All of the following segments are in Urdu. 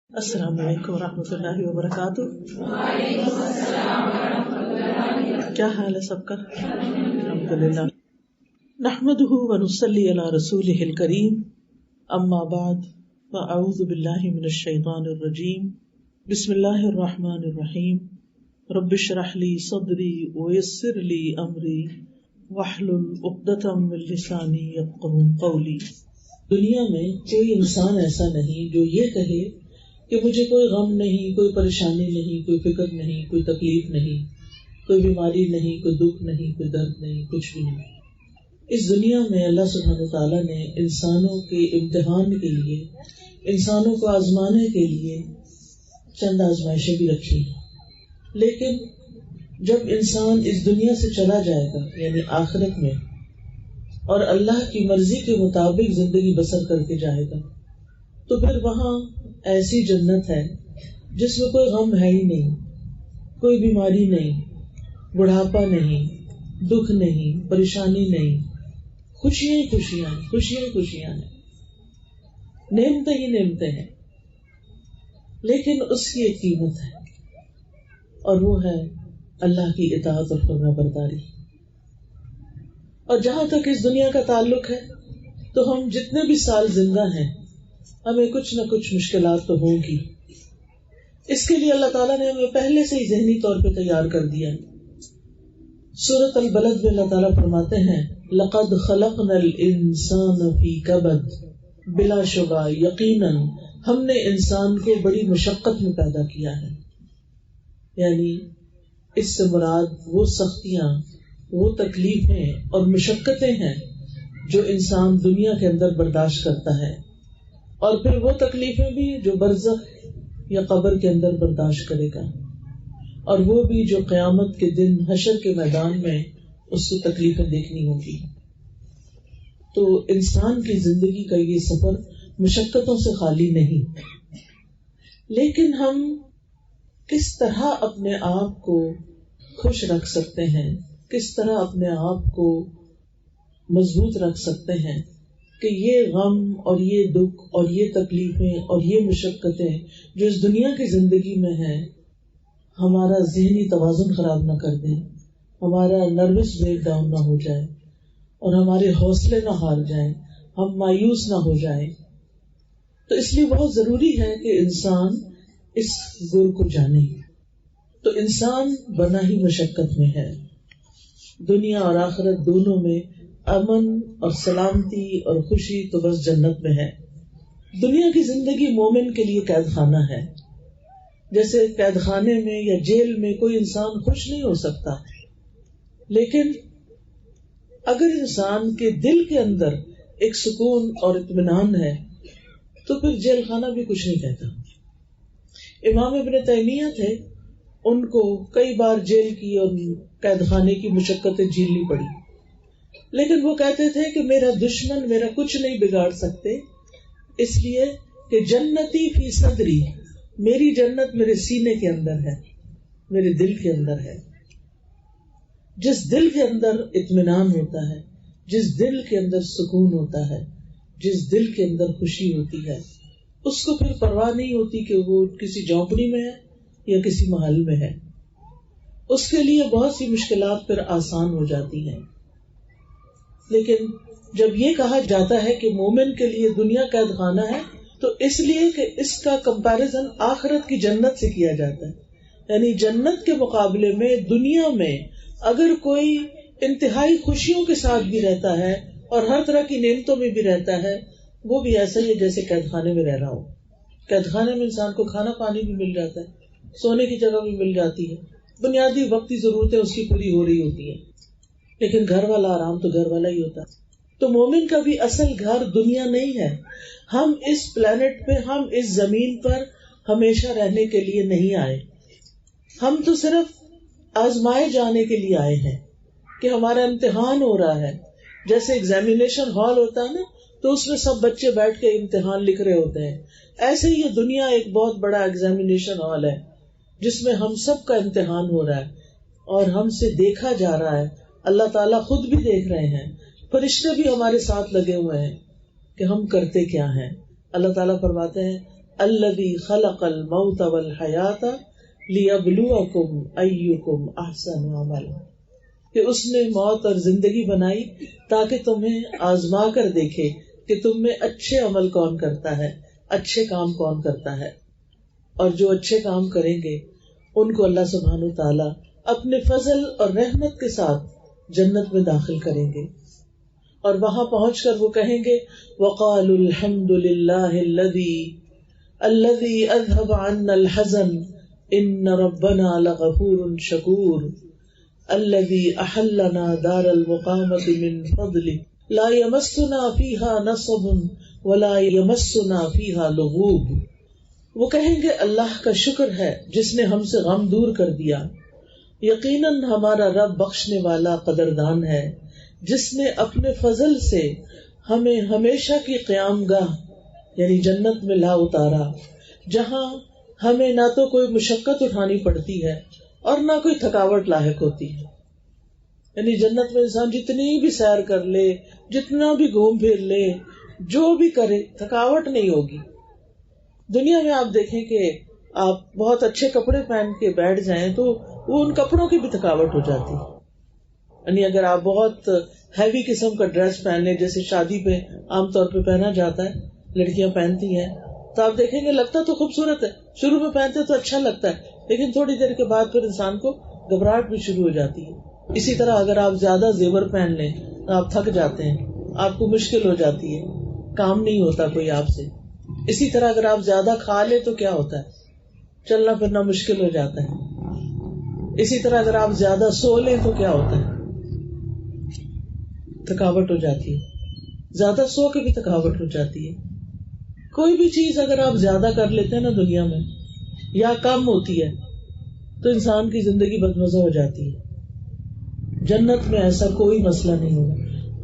السلام علیکم ورحمۃ اللہ وبرکاتہ۔ کیا حال ہے سب کا؟ الحمدللہ نحمده ونصلی علی رسولہ الکریم، اما بعد فاعوذ باللہ من الشیطان الرجیم، بسم اللہ الرحمن الرحیم، رب اشرح لی صدری ویسر لی امری واحلل عقدۃ من لسانی یفقہوا قولی۔ دنیا میں کوئی انسان ایسا نہیں جو یہ کہے کہ مجھے کوئی غم نہیں، کوئی پریشانی نہیں، کوئی فکر نہیں، کوئی تکلیف نہیں، کوئی بیماری نہیں، کوئی دکھ نہیں، کوئی درد نہیں، کچھ بھی نہیں۔ اس دنیا میں اللہ سبحانہ وتعالیٰ نے انسانوں کے امتحان کے لیے، انسانوں کو آزمانے کے لیے چند آزمائشیں بھی رکھی ہیں، لیکن جب انسان اس دنیا سے چلا جائے گا یعنی آخرت میں اور اللہ کی مرضی کے مطابق زندگی بسر کر کے جائے گا تو پھر وہاں ایسی جنت ہے جس میں کوئی غم ہے ہی نہیں، کوئی بیماری نہیں، بڑھاپا نہیں، دکھ نہیں، پریشانی نہیں، خوشیاں ہی خوشیاں ہیں، خوشیاں ہی خوشیاں ہیں، نعمتیں ہی نعمتیں ہیں۔ لیکن اس کی ایک قیمت ہے اور وہ ہے اللہ کی اطاعت اور فرما برداری۔ اور جہاں تک اس دنیا کا تعلق ہے تو ہم جتنے بھی سال زندہ ہیں ہمیں کچھ نہ کچھ مشکلات تو ہوں گی۔ اس کے لیے اللہ تعالیٰ نے ہمیں پہلے سے ہی ذہنی طور پہ تیار کر دیا۔ سورۃ البلد میں اللہ تعالیٰ فرماتے ہیں لَقَدْ خَلَقْنَا الْإِنسَانَ فِي كَبَدٍ، بلا شبہ یقیناً ہم نے انسان کو بڑی مشقت میں پیدا کیا ہے۔ یعنی اس سے مراد وہ سختیاں، وہ تکلیفیں اور مشقتیں ہیں جو انسان دنیا کے اندر برداشت کرتا ہے، اور پھر وہ تکلیفیں بھی جو برزخ یا قبر کے اندر برداشت کرے گا، اور وہ بھی جو قیامت کے دن حشر کے میدان میں اس کو تکلیفیں دیکھنی ہوں گی۔ تو انسان کی زندگی کا یہ سفر مشقتوں سے خالی نہیں، لیکن ہم کس طرح اپنے آپ کو خوش رکھ سکتے ہیں، کس طرح اپنے آپ کو مضبوط رکھ سکتے ہیں کہ یہ غم اور یہ دکھ اور یہ تکلیفیں اور یہ مشقتیں جو اس دنیا کی زندگی میں ہیں ہمارا ذہنی توازن خراب نہ کر دیں، ہمارا نروس بریک ڈاؤن نہ ہو جائے اور ہمارے حوصلے نہ ہار جائیں، ہم مایوس نہ ہو جائیں۔ تو اس لیے بہت ضروری ہے کہ انسان اس گر کو جانے۔ تو انسان بنا ہی مشقت میں ہے، دنیا اور آخرت دونوں میں امن اور سلامتی اور خوشی تو بس جنت میں ہے۔ دنیا کی زندگی مومن کے لیے قید خانہ ہے، جیسے قید خانے میں یا جیل میں کوئی انسان خوش نہیں ہو سکتا، لیکن اگر انسان کے دل کے اندر ایک سکون اور اطمینان ہے تو پھر جیل خانہ بھی کچھ نہیں کہتا۔ امام ابن تیمیہ تھے، ان کو کئی بار جیل کی اور قید خانے کی مشقتیں جھیلنی پڑی، لیکن وہ کہتے تھے کہ میرا دشمن میرا کچھ نہیں بگاڑ سکتے، اس لیے کہ جنتی فی صدری، میری جنت میرے سینے کے اندر ہے، میرے دل کے اندر ہے۔ جس دل کے اندر اطمینان ہوتا ہے، جس دل کے اندر سکون ہوتا ہے، جس دل کے اندر خوشی ہوتی ہے، اس کو پھر پرواہ نہیں ہوتی کہ وہ کسی جھونپڑی میں ہے یا کسی محل میں ہے، اس کے لیے بہت سی مشکلات پھر آسان ہو جاتی ہیں۔ لیکن جب یہ کہا جاتا ہے کہ مومن کے لیے دنیا قید خانہ ہے تو اس لیے کہ اس کا کمپیریزن آخرت کی جنت سے کیا جاتا ہے، یعنی جنت کے مقابلے میں دنیا میں اگر کوئی انتہائی خوشیوں کے ساتھ بھی رہتا ہے اور ہر طرح کی نعمتوں میں بھی رہتا ہے، وہ بھی ایسا ہی ہے جیسے قید خانے میں رہ رہا ہو۔ قید خانے میں انسان کو کھانا پانی بھی مل جاتا ہے، سونے کی جگہ بھی مل جاتی ہے، بنیادی وقتی ضرورتیں اس کی پوری ہو رہی ہوتی ہیں، لیکن گھر والا آرام تو گھر والا ہی ہوتا ہے۔ تو مومن کا بھی اصل گھر دنیا نہیں ہے، ہم اس پلانٹ پہ، ہم اس زمین پر ہمیشہ رہنے کے لیے نہیں آئے، ہم تو صرف آزمائے جانے کے لیے آئے ہیں کہ ہمارا امتحان ہو رہا ہے۔ جیسے ایگزامینیشن ہال ہوتا ہے نا، تو اس میں سب بچے بیٹھ کے امتحان لکھ رہے ہوتے ہیں، ایسے ہی یہ دنیا ایک بہت بڑا ایگزامینیشن ہال ہے جس میں ہم سب کا امتحان ہو رہا ہے اور ہم سے دیکھا جا رہا ہے، اللہ تعالیٰ خود بھی دیکھ رہے ہیں، فرشتے بھی ہمارے ساتھ لگے ہوئے ہیں کہ ہم کرتے کیا ہیں۔ اللہ تعالیٰ فرماتے ہیں الذی خلق الموت والحیات لیبلوکم ایکم احسن عملا، کہ اس نے موت اور زندگی بنائی تاکہ تمہیں آزما کر دیکھے کہ تم میں اچھے عمل کون کرتا ہے، اچھے کام کون کرتا ہے. اور جو اچھے کام کریں گے ان کو اللہ سبحانہ تعالیٰ اپنے فضل اور رحمت کے ساتھ جنت میں داخل کریں گے. اور وہاں پہنچ کر وہ کہیں گے وَقَالُوا الْحَمْدُ لِلَّهِ الَّذِي أَذْهَبَ عَنَّا الْحَزَنَ إِنَّ رَبَّنَا لَغَفُورٌ شَكُورٌ الَّذِي أَحَلَّنَا دَارَ الْمُقَامَةِ مِنْ فَضْلِهِ لَا يَمَسُّنَا فِيهَا نَصَبٌ وَلَا يَمَسُّنَا فِيهَا لُغُوبٌ. وہ کہیں گے اللہ کا شکر ہے جس نے ہم سے غم دور کر دیا، یقیناً ہمارا رب بخشنے والا قدردان ہے جس نے اپنے فضل سے ہمیں ہمیشہ کی قیام گاہ یعنی جنت میں لا اتارا، جہاں ہمیں نہ تو کوئی مشقت اٹھانی پڑتی ہے اور نہ کوئی تھکاوٹ لاحق ہوتی ہے. یعنی جنت میں انسان جتنی بھی سیر کر لے، جتنا بھی گھوم پھر لے، جو بھی کرے، تھکاوٹ نہیں ہوگی. دنیا میں آپ دیکھیں کہ آپ بہت اچھے کپڑے پہن کے بیٹھ جائیں تو وہ ان کپڑوں کی بھی تھکاوٹ ہو جاتی ہے. یعنی اگر آپ بہت ہیوی قسم کا ڈریس پہن لیں، جیسے شادی پہ عام طور پہ پہنا جاتا ہے، لڑکیاں پہنتی ہیں، تو آپ دیکھیں گے لگتا تو خوبصورت ہے، شروع میں پہنتے تو اچھا لگتا ہے، لیکن تھوڑی دیر کے بعد پھر انسان کو گھبراہٹ بھی شروع ہو جاتی ہے. اسی طرح اگر آپ زیادہ زیور پہن لیں تو آپ تھک جاتے ہیں، آپ کو مشکل ہو جاتی ہے، کام نہیں ہوتا کوئی آپ سے. اسی طرح اگر آپ زیادہ کھا لیں تو کیا ہوتا ہے، چلنا پھرنا مشکل ہو جاتا ہے. اسی طرح اگر آپ زیادہ سو لیں تو کیا ہوتا ہے، تھکاوٹ ہو جاتی ہے. زیادہ سو کے بھی تھکاوٹ ہو جاتی ہے. کوئی بھی چیز اگر آپ زیادہ کر لیتے ہیں نا دنیا میں یا کم ہوتی ہے تو انسان کی زندگی بدمزہ ہو جاتی ہے. جنت میں ایسا کوئی مسئلہ نہیں ہوگا.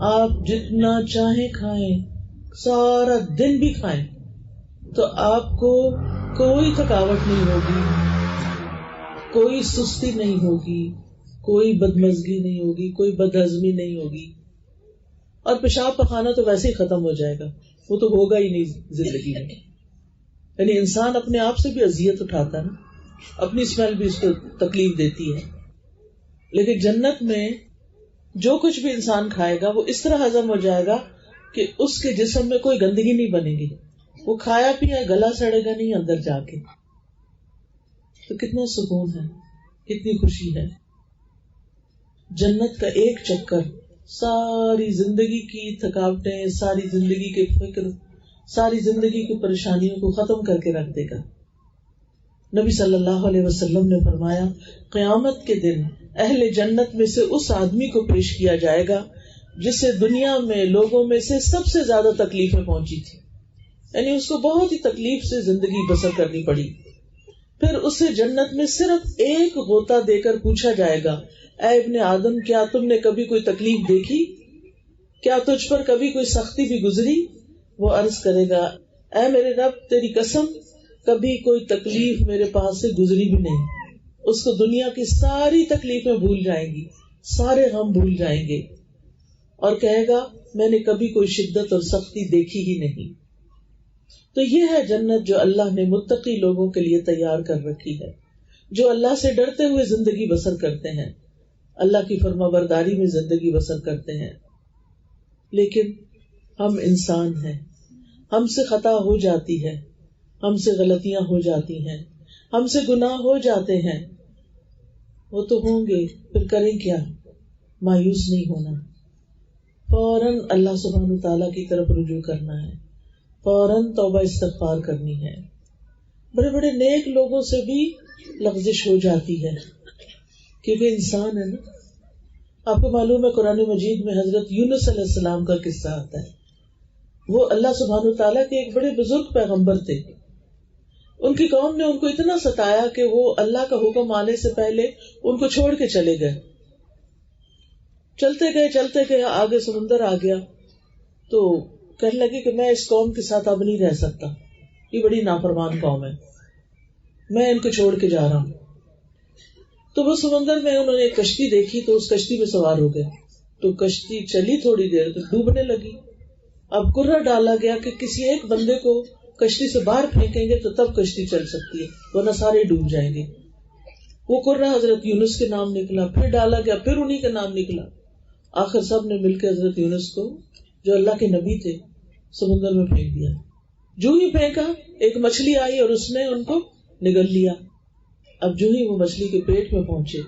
آپ جتنا چاہیں کھائیں، سارا دن بھی کھائیں تو آپ کو کوئی تھکاوٹ نہیں ہوگی، کوئی سستی نہیں ہوگی، کوئی بدمزگی نہیں ہوگی، کوئی بدہضمی نہیں ہوگی. اور پیشاب پخانا تو ویسے ہی ختم ہو جائے گا، وہ تو ہوگا ہی نہیں زندگی میں. یعنی انسان اپنے آپ سے بھی اذیت اٹھاتا ہے نا، اپنی اسمیل بھی اس کو تکلیف دیتی ہے. لیکن جنت میں جو کچھ بھی انسان کھائے گا وہ اس طرح ہضم ہو جائے گا کہ اس کے جسم میں کوئی گندگی نہیں بنے گی. وہ کھایا پیا گلا سڑے گا نہیں اندر جا کے. تو کتنا سکون ہے، کتنی خوشی ہے. جنت کا ایک چکر ساری زندگی کی تھکاوٹیں، ساری زندگی کے فکر، ساری زندگی کی پریشانیوں کو ختم کر کے رکھ دے گا. نبی صلی اللہ علیہ وسلم نے فرمایا قیامت کے دن اہل جنت میں سے اس آدمی کو پیش کیا جائے گا جسے دنیا میں لوگوں میں سے سب سے زیادہ تکلیفیں پہنچی تھی. یعنی اس کو بہت ہی تکلیف سے زندگی بسر کرنی پڑی. پھر اسے جنت میں صرف ایک غوطہ دے کر پوچھا جائے گا اے ابن آدم، کیا تم نے کبھی کوئی تکلیف دیکھی؟ کیا تجھ پر کبھی کوئی سختی بھی گزری؟ وہ عرض کرے گا اے میرے رب تیری قسم، کبھی کوئی تکلیف میرے پاس سے گزری بھی نہیں. اس کو دنیا کی ساری تکلیفیں بھول جائیں گی، سارے غم بھول جائیں گے، اور کہے گا میں نے کبھی کوئی شدت اور سختی دیکھی ہی نہیں. تو یہ ہے جنت جو اللہ نے متقی لوگوں کے لیے تیار کر رکھی ہے، جو اللہ سے ڈرتے ہوئے زندگی بسر کرتے ہیں، اللہ کی فرما برداری میں زندگی بسر کرتے ہیں. لیکن ہم انسان ہیں، ہم سے خطا ہو جاتی ہے، ہم سے غلطیاں ہو جاتی ہیں، ہم سے گناہ ہو جاتے ہیں. وہ تو ہوں گے، پھر کریں کیا؟ مایوس نہیں ہونا، فوراً اللہ سبحانہ تعالیٰ کی طرف رجوع کرنا ہے، فوراً توبہ استغفار کرنی ہے. بڑے بڑے نیک لوگوں سے بھی لغزش ہو جاتی ہے کیونکہ انسان ہے نا. آپ کو معلوم ہے قرآن مجید میں حضرت یونس علیہ السلام کا قصہ آتا ہے. وہ اللہ سبحانہ تعالیٰ کے ایک بڑے بزرگ پیغمبر تھے. ان کی قوم نے ان کو اتنا ستایا کہ وہ اللہ کا حکم آنے سے پہلے ان کو چھوڑ کے چلے گئے. چلتے گئے آگے سمندر آ گیا تو کہنے لگے کہ میں اس قوم کے ساتھ اب نہیں رہ سکتا، یہ بڑی نافرمان قوم ہے، میں ان کو چھوڑ کے جا رہا ہوں. تو وہ سمندر میں انہوں نے ایک کشتی دیکھی تو اس کشتی میں سوار ہو گئے. تو کشتی چلی تھوڑی دیر تو ڈوبنے لگی. اب کرہ ڈالا گیا کہ کسی ایک بندے کو کشتی سے باہر پھینکیں گے تو تب کشتی چل سکتی ہے، ورنہ سارے ڈوب جائیں گے. وہ قرہ حضرت یونس کے نام نکلا، پھر ڈالا گیا، پھر انہی کا نام نکلا. آخر سب نے مل کے حضرت یونس کو جو اللہ کے نبی تھے سمندر میں پھینک دیا. جو ہی پھینکا ایک مچھلی آئی اور اس نے ان کو نگل لیا. اب جو ہی وہ مچھلی کے پیٹ میں پہنچے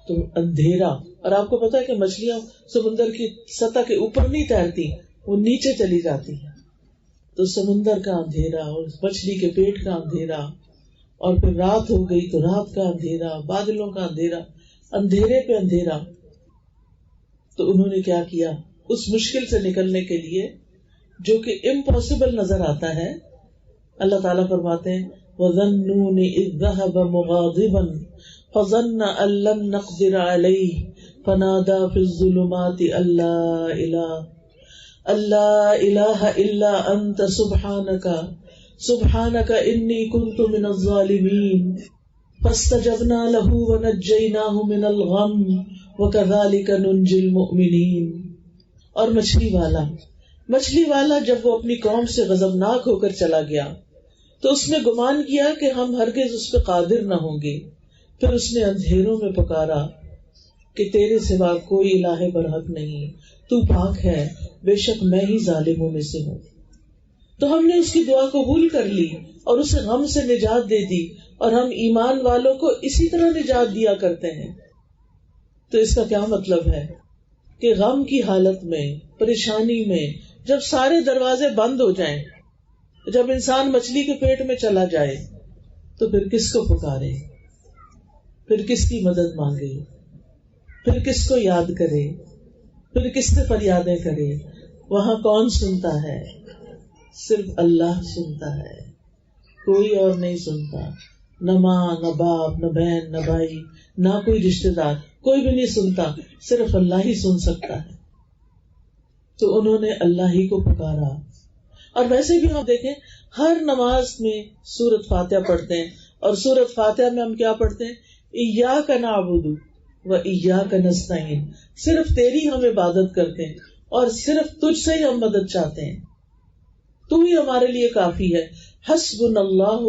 تو اندھیرا، اور آپ کو پتا ہے کہ مچھلیاں سمندر کی سطح کے اوپر نہیں تیرتی، وہ نیچے چلی جاتی ہیں. تو سمندر کا اندھیرا اور مچھلی کے پیٹ کا اندھیرا، اور پھر رات ہو گئی تو رات کا اندھیرا، بادلوں کا اندھیرا، اندھیرے پہ اندھیرا. تو انہوں نے کیا کیا، اس مشکل سے نکلنے کے لیے جو کہ امپاسبل نظر آتا ہے، اللہ تعالیٰ فرماتے ہیں وَظَنُّونِ إِذْ ذَهَبَ مُغَاضِبًا فَظَنَّ أَن لَّن نَّقْدِرَ عَلَيْهِ فَنَادَىٰ فِي الظُّلُمَاتِ أَن لَّا إِلَٰهَ إِلَّا أَنتَ سُبْحَانَكَ إِنِّي كُنتُ مِنَ الظَّالِمِينَ فَاسْتَجَبْنَا لَهُ وَنَجَّيْنَاهُ مِنَ الْغَمِّ وَكَذَٰلِكَ نُنجِي الْمُؤْمِنِينَ. اور مچھلی والا جب وہ اپنی قوم سے غضبناک ہو کر چلا گیا تو اس نے گمان کیا کہ ہم ہرگز اس پہ قادر نہ ہوں گے. پھر اس نے اندھیروں میں پکارا کہ تیرے سوا کوئی الہ برحق نہیں، تو پاک ہے، بے شک میں ہی ظالموں میں سے ہوں. تو ہم نے اس کی دعا قبول کر لی اور اسے غم سے نجات دے دی، اور ہم ایمان والوں کو اسی طرح نجات دیا کرتے ہیں. تو اس کا کیا مطلب ہے کہ غم کی حالت میں، پریشانی میں، جب سارے دروازے بند ہو جائیں، جب انسان مچھلی کے پیٹ میں چلا جائے، تو پھر کس کو پکارے، پھر کس کی مدد مانگے، پھر کس کو یاد کرے، پھر کس سے فریادیں کرے؟ وہاں کون سنتا ہے؟ صرف اللہ سنتا ہے، کوئی اور نہیں سنتا. نہ ماں، نہ باپ، نہ بہن، نہ بھائی، نہ کوئی رشتے دار، کوئی بھی نہیں سنتا، صرف اللہ ہی سن سکتا ہے. تو انہوں نے اللہ ہی کو پکارا. اور ویسے بھی ہم دیکھیں ہر نماز میں سورۃ فاتحہ پڑھتے ہیں، اور سورۃ فاتحہ میں ہم کیا پڑھتے ہیں؟ ایاک نعبد و ایاک نستعین. صرف تیری ہم عبادت کرتے ہیں اور صرف تجھ سے ہی ہم مدد چاہتے ہیں، تو ہی ہمارے لیے کافی ہے. حسبنا اللہ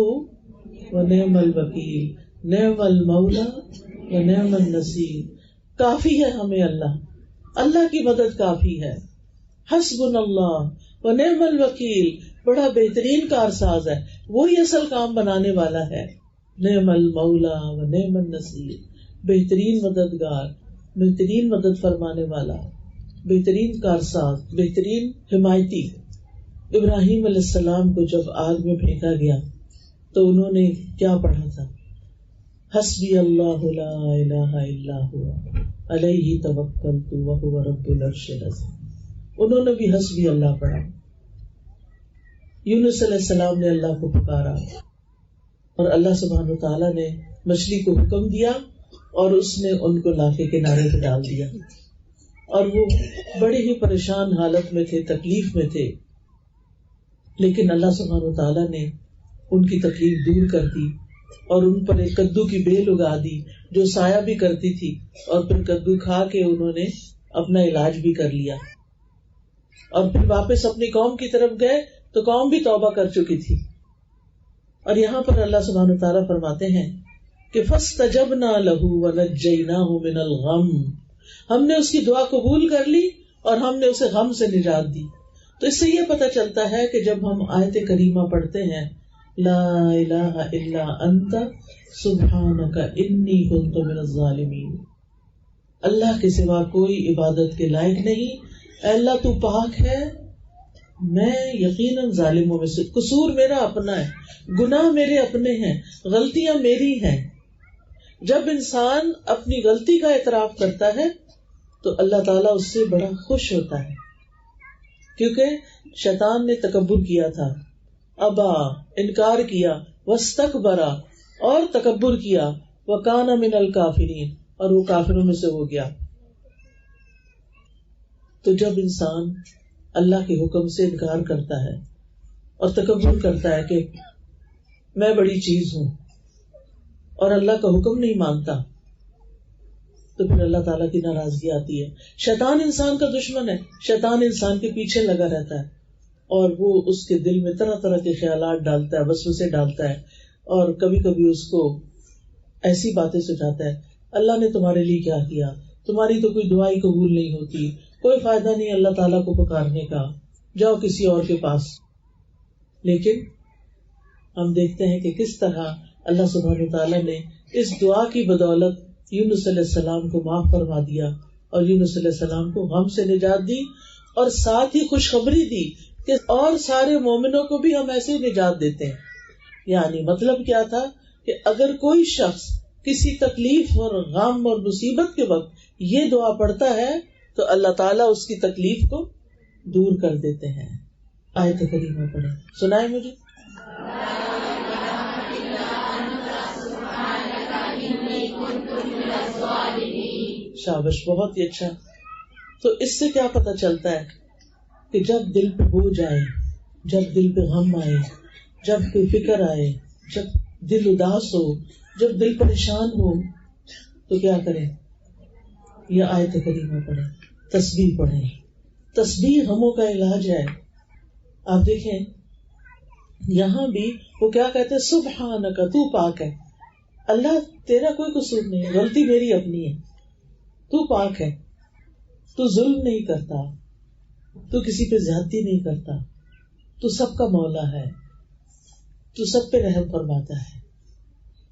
و نعم الوکیل، نعم المولا و نعم النصیر. کافی ہے ہمیں اللہ کی مدد کافی ہے. حسبنا اللہ و نعم الوکیل، بڑا بہترین کارساز ہے، وہی اصل کام بنانے والا ہے. نعم المولا و نعم النصیر، بہترین مددگار، بہترین مدد فرمانے والا، بہترین کارساز، بہترین حمایتی. ابراہیم علیہ السلام کو جب آگ میں پھینکا گیا تو انہوں نے کیا پڑھا تھا؟ حسبی اللہ لا الہ الا هو علیہ توکلت وہو رب العرش العظیم. انہوں نے بھی حسبی اللہ پڑھا. یونس علیہ السلام نے اللہ کو پکارا اور اللہ سبحانہ وتعالیٰ نے مچھلی کو حکم دیا اور اس نے ان کو لا کے کنارے پہ ڈال دیا. اور وہ بڑی ہی پریشان حالت میں تھے، تکلیف میں تھے، لیکن اللہ سبحانہ وتعالیٰ نے ان کی تکلیف دور کر دی اور ان پر ایک کدو کی بیل اگا دی جو سایہ بھی کرتی تھی، اور پھر کدو کھا کے انہوں نے اپنا علاج بھی کر لیا. اور پھر واپس اپنی قوم کی طرف گئے تو قوم بھی توبہ کر چکی تھی. اور یہاں پر اللہ سبحانہ وتعالیٰ فرماتے ہیں کہ فَاسْتَجَبْنَا لَهُ وَنَجَّيْنَاهُ مِنَ الْغَمِّ، ہم نے اس کی دعا قبول کر لی اور ہم نے اسے غم سے نجات دی. تو اس سے یہ پتہ چلتا ہے کہ جب ہم آیت کریمہ پڑھتے ہیں لا الہ الا انت سبحانک انی کنت من الظالمین، اللہ کے سوا کوئی عبادت کے لائق نہیں، اے اللہ تو پاک ہے، میں یقیناً ظالموں میں سے، قصور میرا اپنا ہے، گناہ میرے اپنے ہیں، غلطیاں میری ہیں. جب انسان اپنی غلطی کا اعتراف کرتا ہے تو اللہ تعالیٰ اس سے بڑا خوش ہوتا ہے، کیونکہ شیطان نے تکبر کیا تھا، ابا انکار کیا، واستکبر اور تکبر کیا، وکان من الکافرین اور وہ کافروں میں سے ہو گیا. تو جب انسان اللہ کے حکم سے انکار کرتا ہے اور تکبر کرتا ہے کہ میں بڑی چیز ہوں اور اللہ کا حکم نہیں مانتا، تو پھر اللہ تعالیٰ کی ناراضگی آتی ہے. شیطان انسان کا دشمن ہے، شیطان انسان کے پیچھے لگا رہتا ہے اور وہ اس کے دل میں طرح طرح کے خیالات ڈالتا ہے، وسوسے ڈالتا ہے، اور کبھی کبھی اس کو ایسی باتیں سجاتا ہے، اللہ نے تمہارے لیے کیا کیا، تمہاری تو کوئی دعائی قبول نہیں ہوتی، کوئی فائدہ نہیں اللہ تعالیٰ کو پکارنے کا، جاؤ کسی اور کے پاس. لیکن ہم دیکھتے ہیں کہ کس طرح اللہ سبحانہ وتعالیٰ نے اس دعا کی بدولت یونس علیہ السلام کو معاف فرما دیا، اور یونس علیہ السلام کو غم سے نجات دی، اور ساتھ ہی خوشخبری دی کہ اور سارے مومنوں کو بھی ہم ایسے ہی نجات دیتے ہیں. یعنی مطلب کیا تھا کہ اگر کوئی شخص کسی تکلیف اور غم اور مصیبت کے وقت یہ دعا پڑھتا ہے تو اللہ تعالیٰ اس کی تکلیف کو دور کر دیتے ہیں. آیت کریمہ پڑھیں، سنائیں مجھے. شابش، بہت ہی اچھا. تو اس سے کیا پتہ چلتا ہے کہ جب دل پہ بوجھ آئے، جب دل پہ غم آئے، جب کوئی فکر آئے، جب دل اداس ہو، جب دل پریشان ہو، تو کیا کریں؟ یہ آیت کریمہ پڑھیں، تسبیح پڑھیں. تسبیح غموں کا علاج ہے. آپ دیکھیں یہاں بھی وہ کیا کہتے ہیں، سبحانک، تو پاک ہے اللہ، تیرا کوئی قصور نہیں ہے، غلطی میری اپنی ہے، تو پاک ہے، تو ظلم نہیں کرتا، تو کسی پہ زیادتی نہیں کرتا، تو سب کا مولا ہے، تو سب پہ رحم فرماتا ہے،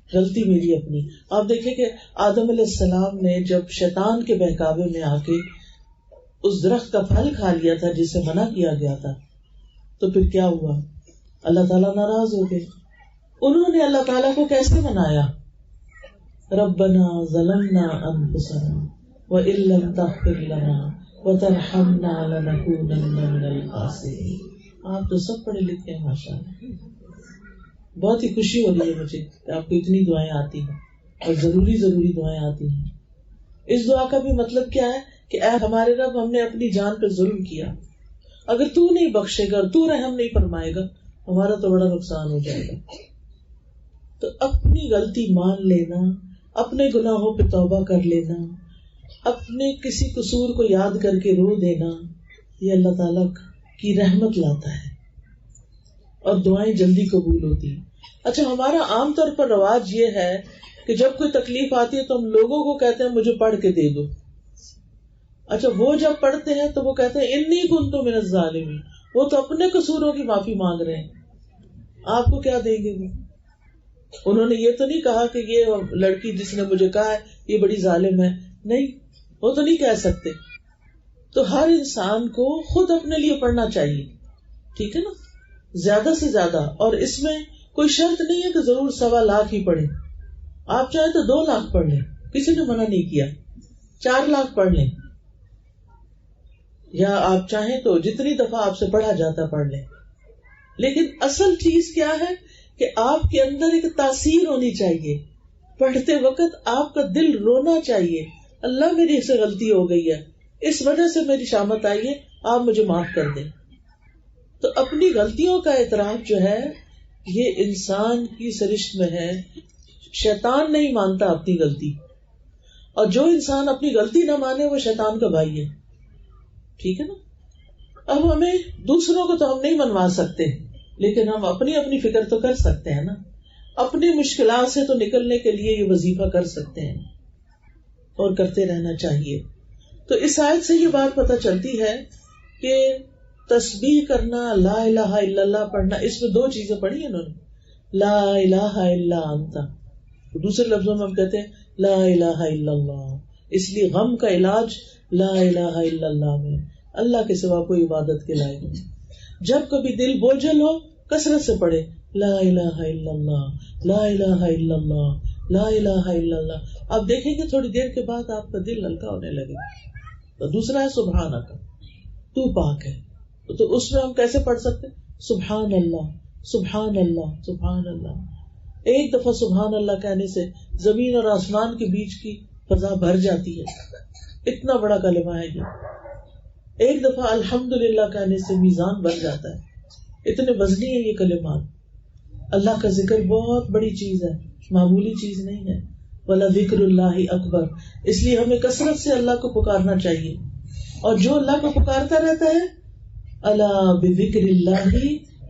غلطی میری اپنی. آپ دیکھیں کہ آدم علیہ السلام نے جب شیطان کے بہکاوے میں آ کے اس درخت کا پھل کھا لیا تھا جسے منع کیا گیا تھا، تو پھر کیا ہوا؟ اللہ تعالیٰ ناراض ہو گئے. انہوں نے اللہ تعالیٰ کو کیسے منایا؟ ربنا ظلمنا انفسنا وان لم تغفر لنا وترحمنا لنکونن من الخاسرین. آپ تو سب پڑھے لکھے ہیں ماشاءاللہ. بہت ہی خوشی ہو رہی ہے مجھے کہ آپ کو اتنی دعائیں آتی ہیں اور ضروری دعائیں آتی ہیں. اس دعا کا بھی مطلب کیا ہے کہ اے ہمارے رب، ہم نے اپنی جان پہ ظلم کیا، اگر تو نہیں بخشے گا اور تو رحم نہیں فرمائے گا ہمارا تو بڑا نقصان ہو جائے گا. تو اپنی غلطی مان لینا، اپنے گناہوں پہ توبہ کر لینا، اپنے کسی قصور کو یاد کر کے رو دینا، یہ اللہ تعالیٰ کی رحمت لاتا ہے اور دعائیں جلدی قبول ہوتی ہیں. اچھا، ہمارا عام طور پر رواج یہ ہے کہ جب کوئی تکلیف آتی ہے تو ہم لوگوں کو کہتے ہیں مجھے پڑھ کے دے دو. اچھا، وہ جب پڑھتے ہیں تو وہ کہتے ہیں انی کنت من الظالمین، وہ تو اپنے قصوروں کی معافی مانگ رہے ہیں، آپ کو کیا دیں گے وہ؟ انہوں نے یہ تو نہیں کہا کہ یہ لڑکی جس نے مجھے کہا ہے یہ بڑی ظالم ہے، نہیں، وہ تو نہیں کہہ سکتے. تو ہر انسان کو خود اپنے لیے پڑھنا چاہیے، ٹھیک ہے نا، زیادہ سے زیادہ. اور اس میں کوئی شرط نہیں ہے کہ ضرور 1.25 لاکھ ہی پڑھیں. آپ چاہیں تو 2 لاکھ پڑھ لیں، کسی نے منع نہیں کیا. 4 لاکھ پڑھ لیں، یا آپ چاہیں تو جتنی دفعہ آپ سے پڑھا جاتا پڑھ لیں. لیکن اصل چیز کیا ہے کہ آپ کے اندر ایک تاثیر ہونی چاہیے. پڑھتے وقت آپ کا دل رونا چاہیے، اللہ میری سے غلطی ہو گئی ہے، اس وجہ سے میری شامت آئی ہے، آپ مجھے معاف کر دیں. تو اپنی غلطیوں کا اعتراف جو ہے یہ انسان کی سرشت میں ہے. شیطان نہیں مانتا اپنی غلطی، اور جو انسان اپنی غلطی نہ مانے وہ شیطان کا بھائی ہے، ٹھیک ہے نا. اب ہمیں دوسروں کو تو ہم نہیں منوا سکتے، لیکن ہم اپنی اپنی فکر تو کر سکتے ہیں نا. اپنی مشکلات سے تو نکلنے کے لیے یہ وظیفہ کر سکتے ہیں اور کرتے رہنا چاہیے. تو اس آیت سے یہ بات پتہ چلتی ہے کہ تسبیح کرنا، لا الہ الا اللہ پڑھنا، اس میں 2 چیزیں پڑھی ہیں انہوں نے، لا الہ الا انت. دوسرے لفظوں میں ہم کہتے ہیں لا الہ الا اللہ. اس لیے غم کا علاج لا الہ الا اللہ میں، اللہ کے سوا کوئی عبادت کے لائق نہیں. جب کبھی دل بوجھل ہو کثرت سے پڑھے لا الہ الا اللہ، لا الہ الا اللہ، لا الہ الا اللہ. آپ دیکھیں گے تھوڑی دیر کے بعد آپ کا دل ہلکا ہونے لگے. تو دوسرا ہے سبحانک، تو پاک ہے. تو اس میں ہم کیسے پڑھ سکتے؟ سبحان اللہ، سبحان اللہ، سبحان اللہ. ایک دفعہ سبحان اللہ کہنے سے زمین اور آسمان کے بیچ کی فضا بھر جاتی ہے، اتنا بڑا کلمہ ہے یہ. ایک دفعہ الحمدللہ کہنے سے میزان بھر جاتا ہے، اتنے وزنی ہے یہ کلمات. اللہ کا ذکر بہت بڑی چیز ہے، معمولی چیز نہیں ہے. وَلَذِكْرُ اللَّهِ أَكْبَرُ. اس لیے ہمیں کثرت سے اللہ کو پکارنا چاہیے، اور جو اللہ کو پکارتا رہتا ہے الا بذکر اللہ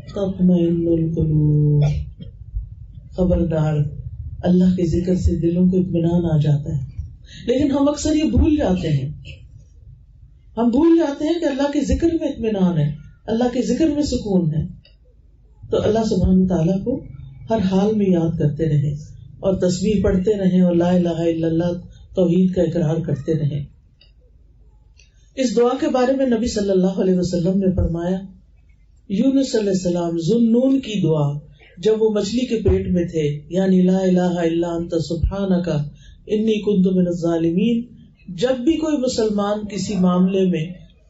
تطمئن القلوب، خبردار اللہ کے ذکر سے دلوں کو اطمینان آ جاتا ہے. لیکن ہم اکثر یہ بھول جاتے ہیں، ہم بھول جاتے ہیں کہ اللہ کے ذکر میں اطمینان ہے، اللہ کے ذکر میں سکون ہے. تو اللہ سبحانہ تعالیٰ کو ہر حال میں یاد کرتے رہیں اور تسبیح پڑھتے رہیں اور لا الہ الا اللہ توحید کا اقرار کرتے رہیں. اس دعا کے بارے میں نبی صلی اللہ علیہ وسلم نے فرمایا، یونس علیہ السلام ذوالنون کی دعا جب وہ مچھلی کے پیٹ میں تھے، یعنی لا الہ الا انت سبحانک انی کنت من الظالمین، جب بھی کوئی مسلمان کسی معاملے میں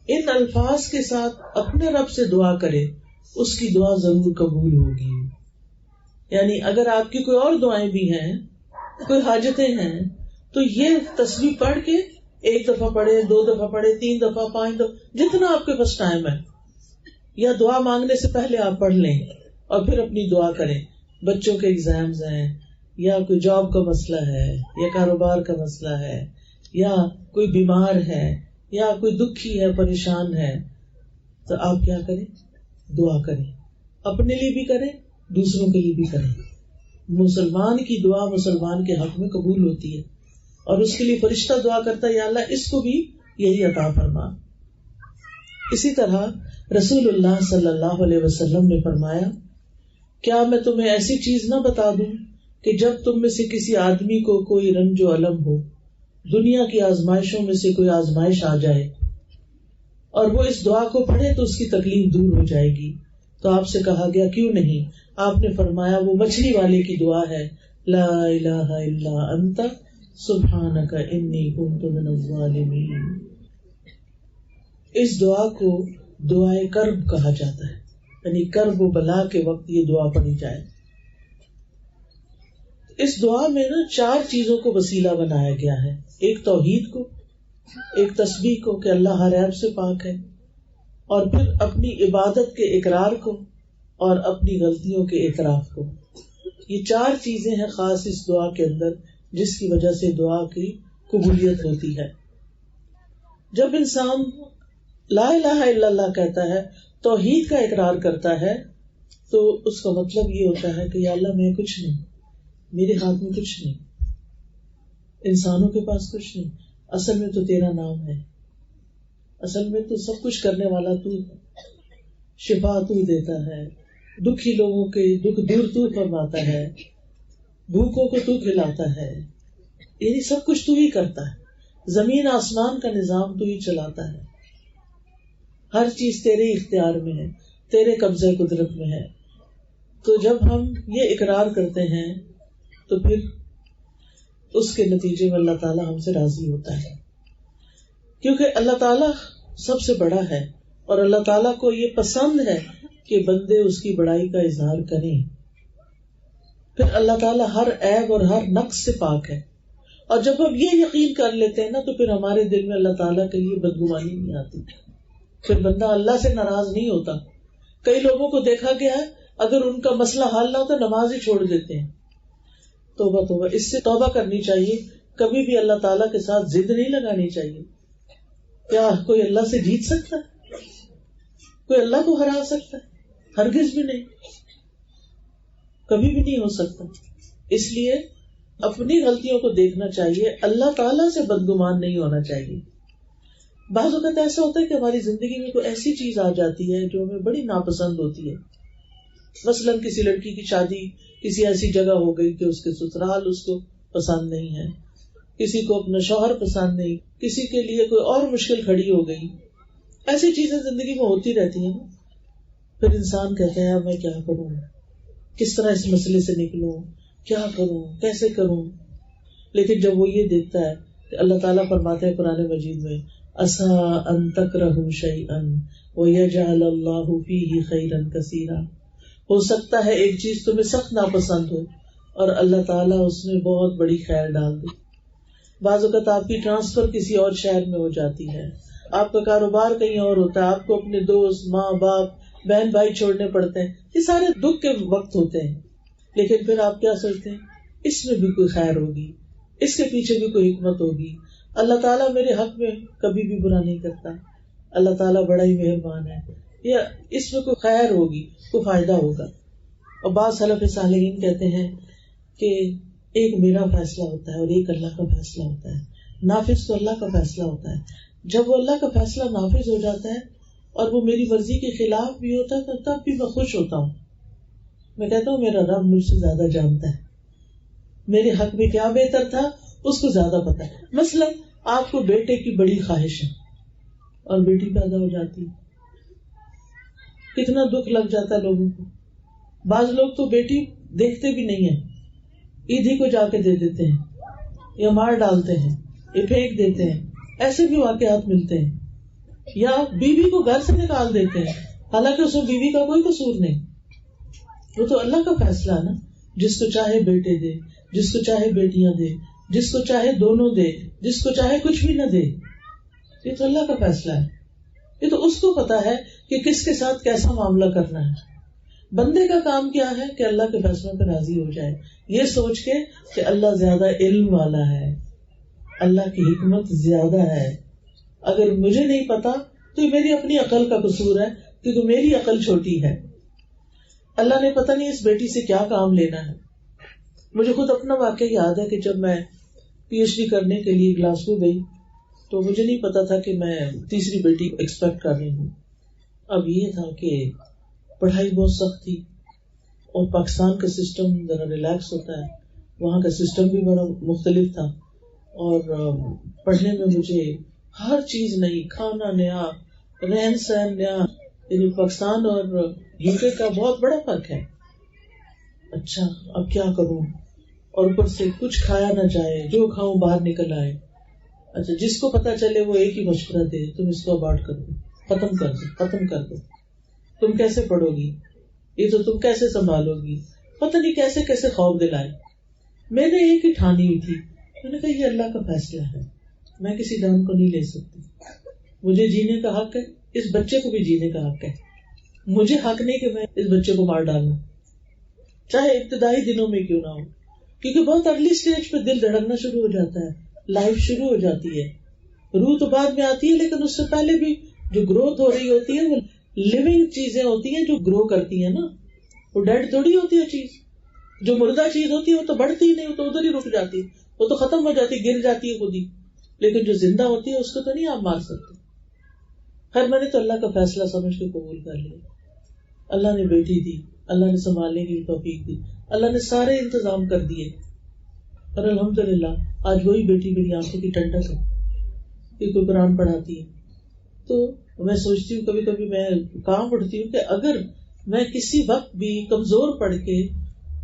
ان الفاظ کے ساتھ اپنے رب سے دعا کرے اس کی دعا ضرور قبول ہوگی. یعنی اگر آپ کی کوئی اور دعائیں بھی ہیں، کوئی حاجتیں ہیں، تو یہ تسبیح پڑھ کے 1 دفعہ پڑھے، 2 دفعہ پڑھے، 3 دفعہ، 5 دفعہ، جتنا آپ کے پاس ٹائم ہے، یا دعا مانگنے سے پہلے آپ پڑھ لیں اور پھر اپنی دعا کریں. بچوں کے ایگزامز ہیں، یا کوئی جاب کا مسئلہ ہے، یا کاروبار کا مسئلہ ہے، یا کوئی بیمار ہے، یا کوئی دکھی ہے، پریشان ہے، تو آپ کیا کریں؟ دعا کریں. اپنے لیے بھی کریں، دوسروں کے لیے بھی کریں. مسلمان کی دعا مسلمان کے حق میں قبول ہوتی ہے، اور اس کے لیے فرشتہ دعا کرتا ہے، یا اللہ اس کو بھی یہی عطا فرما. اسی طرح رسول اللہ صلی اللہ علیہ وسلم نے فرمایا، کیا میں تمہیں ایسی چیز نہ بتا دوں کہ جب تم میں سے کسی آدمی کو کوئی رنج و الم ہو، دنیا کی آزمائشوں میں سے کوئی آزمائش آ جائے اور وہ اس دعا کو پڑھے تو اس کی تکلیف دور ہو جائے گی. تو آپ سے کہا گیا کیوں نہیں؟ آپ نے فرمایا وہ مچھلی والے کی دعا ہے، لا الہ الا انت سبحانک انی کنت من الظالمین. اس دعا کو دعائے کرب کہا جاتا ہے، یعنی کرب و بلا کے وقت یہ دعا پڑھی جائے. اس دعا میں 4 چیزوں کو وسیلہ بنایا گیا ہے. ایک توحید کو، ایک تسبیح کو کہ اللہ ہر عیب سے پاک ہے، اور پھر اپنی عبادت کے اقرار کو، اور اپنی غلطیوں کے اعتراف کو. یہ 4 چیزیں ہیں خاص اس دعا کے اندر جس کی وجہ سے دعا کی قبولیت ہوتی ہے. جب انسان لا الہ الا اللہ کہتا ہے، توحید کا اقرار کرتا ہے، تو اس کا مطلب یہ ہوتا ہے کہ یا اللہ میں کچھ نہیں، میرے ہاتھ میں کچھ نہیں، انسانوں کے پاس کچھ نہیں، اصل میں تو تیرا نام ہے، اصل میں تو سب کچھ کرنے والا تو ہے، شفا تو دیتا ہے، دکھی لوگوں کے دکھ دور تو فرماتا ہے، بھوکوں کو تو کھلاتا ہے، یعنی سب کچھ تو ہی کرتا ہے، زمین آسمان کا نظام تو ہی چلاتا ہے، ہر چیز تیرے اختیار میں ہے، تیرے قبضہ قدرت میں ہے. تو جب ہم یہ اقرار کرتے ہیں تو پھر اس کے نتیجے میں اللہ تعالیٰ ہم سے راضی ہوتا ہے، کیونکہ اللہ تعالیٰ سب سے بڑا ہے اور اللہ تعالیٰ کو یہ پسند ہے کہ بندے اس کی بڑائی کا اظہار کریں. پھر اللہ تعالیٰ ہر عیب اور ہر نقص سے پاک ہے، اور جب ہم یہ یقین کر لیتے ہیں نا تو پھر ہمارے دل میں اللہ تعالیٰ کے لیے بدگمانی نہیں آتی، پھر بندہ اللہ سے ناراض نہیں ہوتا. کئی لوگوں کو دیکھا گیا ہے اگر ان کا مسئلہ حل نہ ہوتا نماز ہی چھوڑ دیتے ہیں. توبہ توبہ، اس سے توبہ کرنی چاہیے. کبھی بھی اللہ تعالیٰ کے ساتھ ضد نہیں لگانی چاہیے. کیا کوئی اللہ سے جیت سکتا ہے؟ کوئی اللہ کو ہرا سکتا ہے؟ ہرگز بھی نہیں، کبھی بھی نہیں ہو سکتا. اس لیے اپنی غلطیوں کو دیکھنا چاہیے، اللہ تعالیٰ سے بدگمان نہیں ہونا چاہیے. بعض اوقات ایسا ہوتا ہے کہ ہماری زندگی میں کوئی ایسی چیز آ جاتی ہے جو ہمیں بڑی ناپسند ہوتی ہے. مثلاً کسی لڑکی کی شادی کسی ایسی جگہ ہو گئی کہ اس کے سسرال اس کو پسند نہیں ہے، کسی کو اپنا شوہر پسند نہیں، کسی کے لیے کوئی اور مشکل کھڑی ہو گئی. ایسی چیزیں زندگی میں ہوتی رہتی ہیں. پھر انسان کہتا ہے میں کیا کروں، کس طرح اس مسئلے سے نکلوں، کیا کروں، کیسے کروں. لیکن جب وہ یہ دیکھتا ہے کہ اللہ تعالیٰ فرماتے ہیں قرآن مجید میں، عسیٰ ان تکرہوا شیئا ویجعل اللہ فیہ خیرا کثیرا، ہو سکتا ہے ایک چیز تمہیں سخت ناپسند ہو اور اللہ تعالیٰ اس میں بہت بڑی خیر ڈال دے. بعض اوقات آپ کی ٹرانسفر کسی اور شہر میں ہو جاتی ہے، آپ کا کاروبار کہیں اور ہوتا ہے، آپ کو اپنے دوست، ماں باپ، بہن بھائی چھوڑنے پڑتے ہیں. یہ سارے دکھ کے وقت ہوتے ہیں. لیکن پھر آپ کیا سوچتے ہیں اس میں بھی کوئی خیر ہوگی، اس کے پیچھے بھی کوئی حکمت ہوگی. اللہ تعالیٰ میرے حق میں کبھی بھی برا نہیں کرتا، اللہ تعالیٰ بڑا ہی مہربان ہے، یا اس میں کوئی خیر ہوگی، کوئی فائدہ ہوگا. اور بعض سلف صالحین کہتے ہیں کہ ایک میرا فیصلہ ہوتا ہے اور ایک اللہ کا فیصلہ ہوتا ہے. نافذ تو اللہ کا فیصلہ ہوتا ہے. جب وہ اللہ کا فیصلہ نافذ ہو جاتا ہے اور وہ میری مرضی کے خلاف بھی ہوتا ہے تو تب بھی میں خوش ہوتا ہوں. میں کہتا ہوں میرا رب مجھ سے زیادہ جانتا ہے، میرے حق میں کیا بہتر تھا اس کو زیادہ پتا ہے. مثلا آپ کو بیٹے کی بڑی خواہش ہے اور بیٹی پیدا ہو جاتی، کتنا دکھ لگ جاتا ہے لوگوں کو. بعض لوگ تو بیٹی دیکھتے بھی نہیں ہیں، عید ہی کو جا کے دے دیتے ہیں یا مار ڈالتے ہیں یا پھینک دیتے ہیں. ایسے بھی واقعات ملتے ہیں. یا بیوی کو گھر سے نکال دیتے ہیں حالانکہ اس میں بیوی کا کوئی قصور نہیں. وہ تو اللہ کا فیصلہ ہے نا، جس کو چاہے بیٹے دے، جس کو چاہے بیٹیاں دے، جس کو چاہے دونوں دے، جس کو چاہے کچھ بھی نہ دے. یہ تو اللہ کا فیصلہ ہے. یہ تو اس کو پتا ہے کہ کس کے ساتھ کیسا معاملہ کرنا ہے. بندے کا کام کیا ہے کہ اللہ کے فیصلوں پہ راضی ہو جائے، یہ سوچ کے کہ اللہ زیادہ علم والا ہے، اللہ کی حکمت زیادہ ہے. اگر مجھے نہیں پتا تو یہ میری اپنی عقل کا قصور ہے کیونکہ میری عقل چھوٹی ہے. اللہ نے پتہ نہیں اس بیٹی سے کیا کام لینا ہے. مجھے خود اپنا واقعہ یاد ہے کہ جب میں پی ایچ ڈی کرنے کے لیے گلاسگو گئی تو مجھے نہیں پتا تھا کہ میں تیسری بیٹی ایکسپیکٹ کر رہی ہوں. اب یہ تھا کہ پڑھائی بہت سخت تھی اور پاکستان کا سسٹم ذرا ریلیکس ہوتا ہے، وہاں کا سسٹم بھی بڑا مختلف تھا. اور پڑھنے میں مجھے ہر چیز نئی، کھانا نیا، رہن سہن نیا. یعنی پاکستان اور یو کے کا بہت بڑا فرق ہے. اچھا اب کیا کروں، اور اوپر سے کچھ کھایا نہ جائے، جو کھاؤں باہر نکل آئے. اچھا جس کو پتا چلے وہ ایک ہی مشورہ دے، تم اس کو ابارٹ کر دو، ختم کر دو. تم کیسے پڑھو گی، یہ تو تم کیسے سنبھالو گی، پتہ نہیں کیسے کیسے خوف دلائے. میں نے ایک ہی ٹھانی ہوئی تھی، میں نے کہا یہ اللہ کا فیصلہ ہے، میں کسی جان کو نہیں لے سکتی. مجھے جینے کا حق ہے، اس بچے کو بھی جینے کا حق ہے. مجھے حق نہیں کہ میں اس بچے کو مار ڈالوں، چاہے ابتدائی دنوں میں کیوں نہ ہو. کیونکہ بہت ارلی سٹیج پہ دل دھڑکنا شروع ہو جاتا ہے، لائف شروع ہو جاتی ہے. روح تو بعد میں آتی ہے لیکن اس سے پہلے بھی جو گروتھ ہو رہی ہوتی ہے وہ لیونگ چیزیں ہوتی ہیں جو گرو کرتی ہیں نا. وہ ڈیڈ تھوڑی ہوتی ہے چیز. جو مردہ چیز ہوتی ہے وہ تو بڑھتی ہی نہیں، وہ تو ادھر ہی رک جاتی ہے، وہ تو ختم ہو جاتی، گر جاتی ہے خود ہی. لیکن جو زندہ ہوتی ہے اس کو تو نہیں آپ مار سکتے. خیر میں نے تو اللہ کا فیصلہ سمجھ کے قبول کر لیا. اللہ نے بیٹی دی، اللہ نے سنبھالنے کی توفیق دی، اللہ نے سارے انتظام کر دیے. اور الحمدللہ آج وہی بیٹی میری آنکھوں کی ٹھنڈک ہے کہ کوئی قرآن پڑھاتی ہے. تو میں سوچتی ہوں، کبھی کبھی میں کام اٹھتی ہوں کہ اگر میں کسی وقت بھی کمزور پڑ کے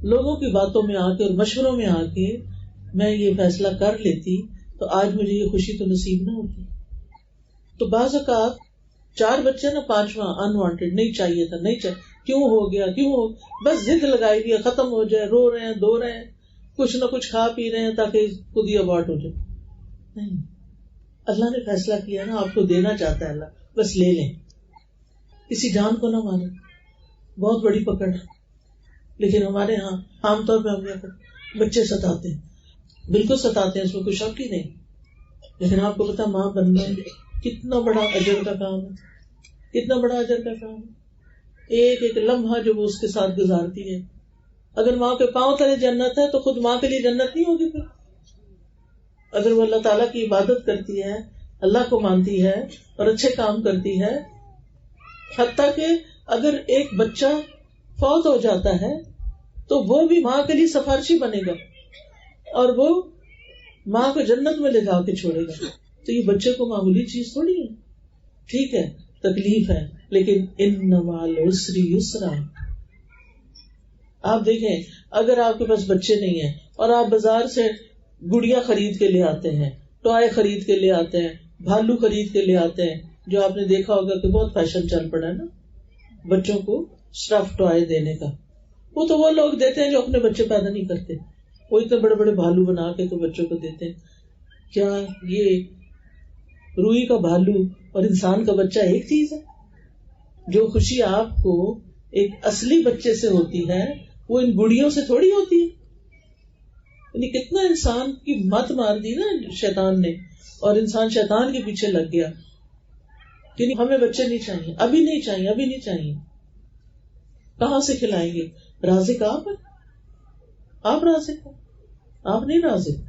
لوگوں کی باتوں میں آ کے اور مشوروں میں آ کے میں یہ فیصلہ کر لیتی تو آج مجھے یہ خوشی تو نصیب نہ ہوتی. تو بعض اوقات 4 بچے نا 5واں انوانٹیڈ نہیں چاہیے تھا، نہیں چاہیے، کیوں ہو گیا، بس ضد لگائی ہوئی ہے، ختم ہو جائے، رو رہے ہیں، دو رہے ہیں، کچھ نہ کچھ کھا پی رہے ہیں تاکہ خود ہی ابارٹ ہو جائے. نہیں، اللہ نے فیصلہ کیا نا، آپ کو دینا چاہتا ہے اللہ، بس لے لیں. کسی جان کو نہ مارے، بہت بڑی پکڑ. لیکن ہمارے ہاں عام طور پہ ہم بچے ستاتے ہیں، بالکل ستاتے ہیں، اس میں کوئی شک ہی نہیں. لیکن آپ کو پتا ماں بننا کتنا بڑا اجر کا کام ہے، کتنا بڑا اجر کا کام ہے. ایک ایک لمحہ جو وہ اس کے ساتھ گزارتی ہے. اگر ماں کے پاؤں تلے جنت ہے تو خود ماں کے لیے جنت نہیں ہوگی. پھر اگر وہ اللہ تعالیٰ کی عبادت کرتی ہے، اللہ کو مانتی ہے اور اچھے کام کرتی ہے، حتیٰ کہ اگر ایک بچہ فوت ہو جاتا ہے تو وہ بھی ماں کے لیے سفارشی بنے گا اور وہ ماں کو جنت میں لے جا کے چھوڑے گا. تو یہ بچے کو معمولی چیز تھوڑی ہے. ٹھیک ہے تکلیف ہے لیکن ان مع العسر یسرا. آپ دیکھیں اگر آپ کے پاس بچے نہیں ہیں اور آپ بازار سے گڑیا خرید کے لے آتے ہیں، ٹوائے خرید کے لے آتے ہیں، بھالو خرید کے لے آتے ہیں، جو آپ نے دیکھا ہوگا کہ بہت فیشن چل پڑا ہے نا بچوں کو اسٹف ٹوائے دینے کا. وہ تو وہ لوگ دیتے ہیں جو اپنے بچے پیدا نہیں کرتے، وہ اتنے بڑے بڑے بھالو بنا کے تو بچوں کو دیتے ہیں. کیا یہ روئی کا بھالو اور انسان کا بچہ ایک چیز ہے؟ جو خوشی آپ کو ایک اصلی بچے سے ہوتی ہے وہ ان گڑیوں سے تھوڑی ہوتی ہے. یعنی کتنا انسان کی مت مار دی نا شیطان نے، اور انسان شیطان کے پیچھے لگ گیا. کہ نہیں ہمیں بچے نہیں چاہیے، ابھی نہیں چاہیے، ابھی نہیں چاہیے. کہاں سے کھلائیں گے؟ رازق آپ ہیں، آپ رازق ہیں، آپ نہیں رازق.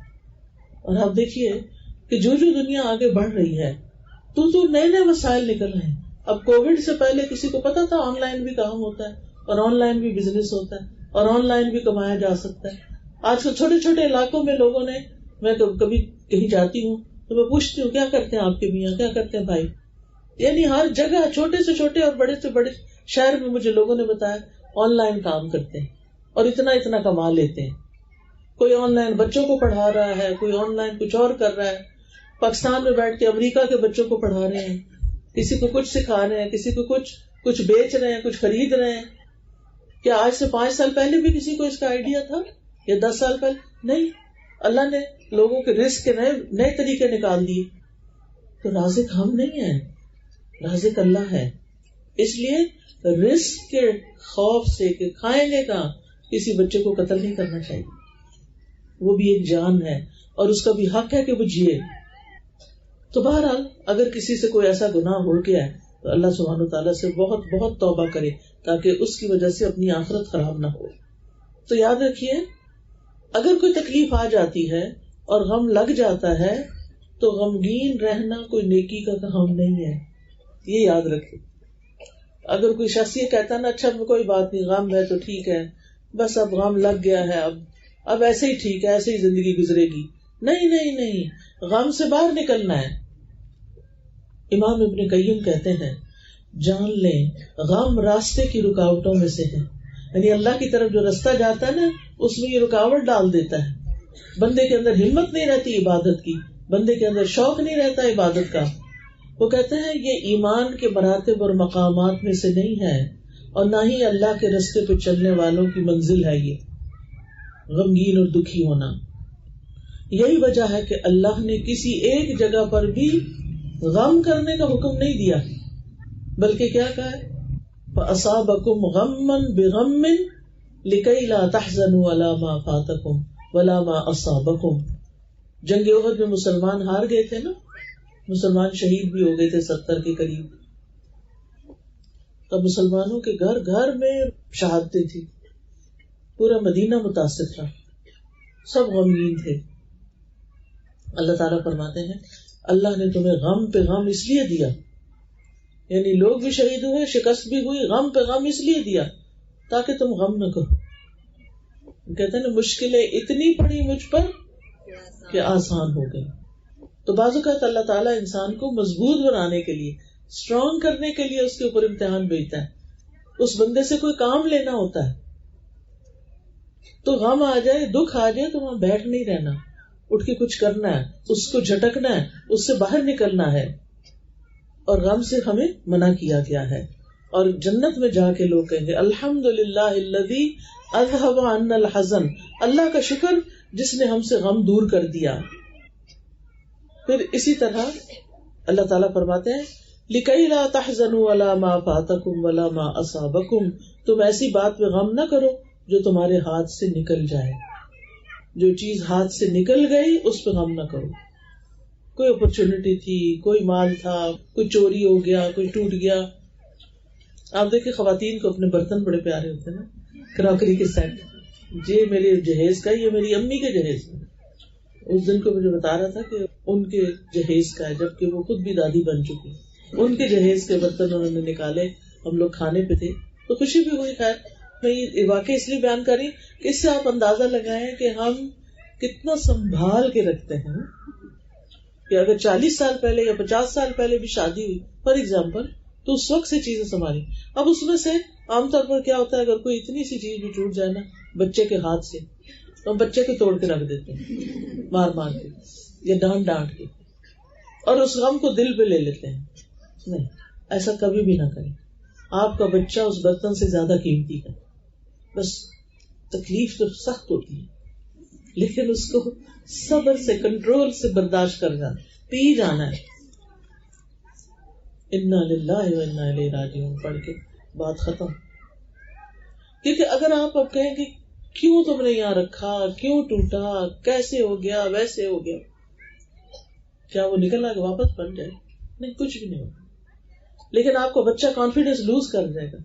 اور آپ دیکھیے کہ جو دنیا آگے بڑھ رہی ہے تو نئے نئے وسائل نکل رہے ہیں. اب کووڈ سے پہلے کسی کو پتا تھا آن لائن بھی کام ہوتا ہے اور آن لائن بھی بزنس ہوتا ہے اور آن لائن بھی کمایا جا سکتا ہے. آج کل چھوٹے چھوٹے علاقوں میں لوگوں نے، میں کبھی کہیں جاتی ہوں تو میں پوچھتی ہوں کیا کرتے ہیں آپ کے میاں، کیا کرتے ہیں بھائی. یعنی ہر جگہ چھوٹے سے چھوٹے اور بڑے سے بڑے شہر میں مجھے لوگوں نے بتایا آن لائن کام کرتے ہیں اور اتنا کما لیتے ہیں. کوئی آن لائن بچوں کو پڑھا رہا ہے، کوئی آن لائن کچھ اور کر رہا ہے. پاکستان میں بیٹھ کے امریکہ کے بچوں کو پڑھا رہے ہیں، کسی کو کچھ سکھا رہے ہیں، کسی کو کچھ بیچ رہے ہیں، کچھ خرید رہے ہیں. کیا آج سے 5 سال پہلے بھی کسی کو اس کا آئیڈیا تھا یا 10 سال پہلے؟ نہیں. اللہ نے لوگوں کے رزق کے نئے طریقے نکال دیے. تو رازق ہم نہیں ہیں، رازق اللہ ہے. اس لیے رزق کے خوف سے کہ کھائیں گے کہاں، کسی بچے کو قتل نہیں کرنا چاہیے. وہ بھی ایک جان ہے اور اس کا بھی حق ہے کہ وہ جیے. تو بہرحال اگر کسی سے کوئی ایسا گناہ ہو گیا ہے تو اللہ سبحانہ وتعالیٰ سے بہت بہت توبہ کرے تاکہ اس کی وجہ سے اپنی آخرت خراب نہ ہو. تو یاد رکھیے اگر کوئی تکلیف آ جاتی ہے اور غم لگ جاتا ہے تو غمگین رہنا کوئی نیکی کا کام نہیں ہے، یہ یاد رکھے. اگر کوئی شخص یہ کہتا نا اچھا کوئی بات نہیں، غم ہے تو ٹھیک ہے، بس اب غم لگ گیا ہے، اب ایسے ہی ٹھیک ہے، ایسے ہی زندگی گزرے گی. نہیں، غم سے باہر نکلنا ہے. امام ابن قیم کہتے ہیں جان لیں غم راستے کی رکاوٹوں میں سے ہے. یعنی اللہ کی طرف جو راستہ جاتا ہے نا اس میں یہ رکاوٹ ڈال دیتا ہے. بندے کے اندر ہمت نہیں رہتی عبادت کی، بندے کے اندر شوق نہیں رہتا عبادت کا. وہ کہتے ہیں یہ ایمان کے مراتب اور مقامات میں سے نہیں ہے اور نہ ہی اللہ کے راستے پہ چلنے والوں کی منزل ہے یہ غمگین اور دکھی ہونا. یہی وجہ ہے کہ اللہ نے کسی ایک جگہ پر بھی غم کرنے کا حکم نہیں دیا، بلکہ کیا کہا ہے فَأَصَابَكُمْ غَمًّا بِغَمٍّ لِكَيْ لَا تَحْزَنُوا عَلَى مَا فَاتَكُمْ وَلَا مَا أَصَابَكُمْ. جنگ احد میں مسلمان ہار گئے تھے نا، مسلمان شہید بھی ہو گئے تھے 70 کے قریب. تب مسلمانوں کے گھر گھر میں شہادتیں تھی، پورا مدینہ متاثر تھا، سب غمگین تھے. اللہ تعالیٰ فرماتے ہیں اللہ نے تمہیں غم پہ غم اس لیے دیا، یعنی لوگ بھی شہید ہوئے، شکست بھی ہوئی، غم پہ غم اس لیے دیا تاکہ تم غم نہ کرو. کہتے ہیں نا مشکلیں اتنی پڑی مجھ پر کہ آسان ہو گئی. تو بعض اوقات اللہ تعالیٰ انسان کو مضبوط بنانے کے لیے، اسٹرانگ کرنے کے لیے اس کے اوپر امتحان بھیجتا ہے. اس بندے سے کوئی کام لینا ہوتا ہے تو غم آ جائے، دکھ آ جائے تو وہاں بیٹھ نہیں رہنا، اٹھ کے کچھ کرنا ہے، اس کو جھٹکنا ہے، اس سے باہر نکلنا ہے. اور غم سے ہمیں منع کیا گیا ہے. اور جنت میں جا کے لوگ کہیں گے الحمدللہ الذی اذھب عنا الحزن، اللہ کا شکر جس نے ہم سے غم دور کر دیا. پھر اسی طرح اللہ تعالیٰ فرماتے ہیں لِكَيْ لَا تَحْزَنُوا عَلَى مَا فَاتَكُمْ وَلَا مَا أَصَابَكُمْ، تم ایسی بات پہ غم نہ کرو جو تمہارے ہاتھ سے نکل جائے. جو چیز ہاتھ سے نکل گئی اس پہ غم نہ کرو. کوئی اپرچونٹی تھی، کوئی مال تھا، کوئی چوری ہو گیا، کوئی ٹوٹ گیا. آپ دیکھیں خواتین کو اپنے برتن بڑے پیارے ہوتے ہیں نا، کراکری کے سیٹ، یہ میرے جہیز کا، یہ میری امی کے جہیز کا. اس دن کو مجھے بتا رہا تھا کہ ان کے جہیز کا ہے، جبکہ وہ خود بھی دادی بن چکی. ان کے جہیز کے برتن انہوں نے نکالے، ہم لوگ کھانے پہ تھے تو خوشی بھی ہوئی. خیر میں یہ واقعہ اس لیے بیان کر رہی کہ اس سے آپ اندازہ لگائیں کہ ہم کتنا سنبھال کے رکھتے ہیں. کہ اگر 40 سال پہلے یا 50 سال پہلے بھی شادی ہوئی فار ایگزامپل تو اس وقت سے چیزیں سنبھالی. اب اس میں سے عام طور پر کیا ہوتا ہے اگر کوئی اتنی سی چیز بھی ٹوٹ جائے نا بچے کے ہاتھ سے تو ہم بچے کو توڑ کے رکھ دیتے ہیں مار مار کے یا ڈانٹ ڈانٹ کے، اور اس غم کو دل پہ لے لیتے ہیں. نہیں، ایسا کبھی بھی نہ کریں. آپ کا بچہ اس برتن سے زیادہ قیمتی ہے. بس تکلیف تو سخت ہوتی ہے لیکن اس کو صبر سے، کنٹرول سے برداشت کرنا، پی جانا ہے. انا للہ و انا الیہ راجعون پڑھ کے بات ختم. کیونکہ اگر آپ اب کہیں کہ کیوں تم نے یہاں رکھا، کیوں ٹوٹا، کیسے ہو گیا، ویسے ہو گیا، کیا وہ نکل آ کے واپس بن جائے؟ نہیں، کچھ بھی نہیں ہوگا. لیکن آپ کو بچہ کانفیڈینس لوز کر جائے گا،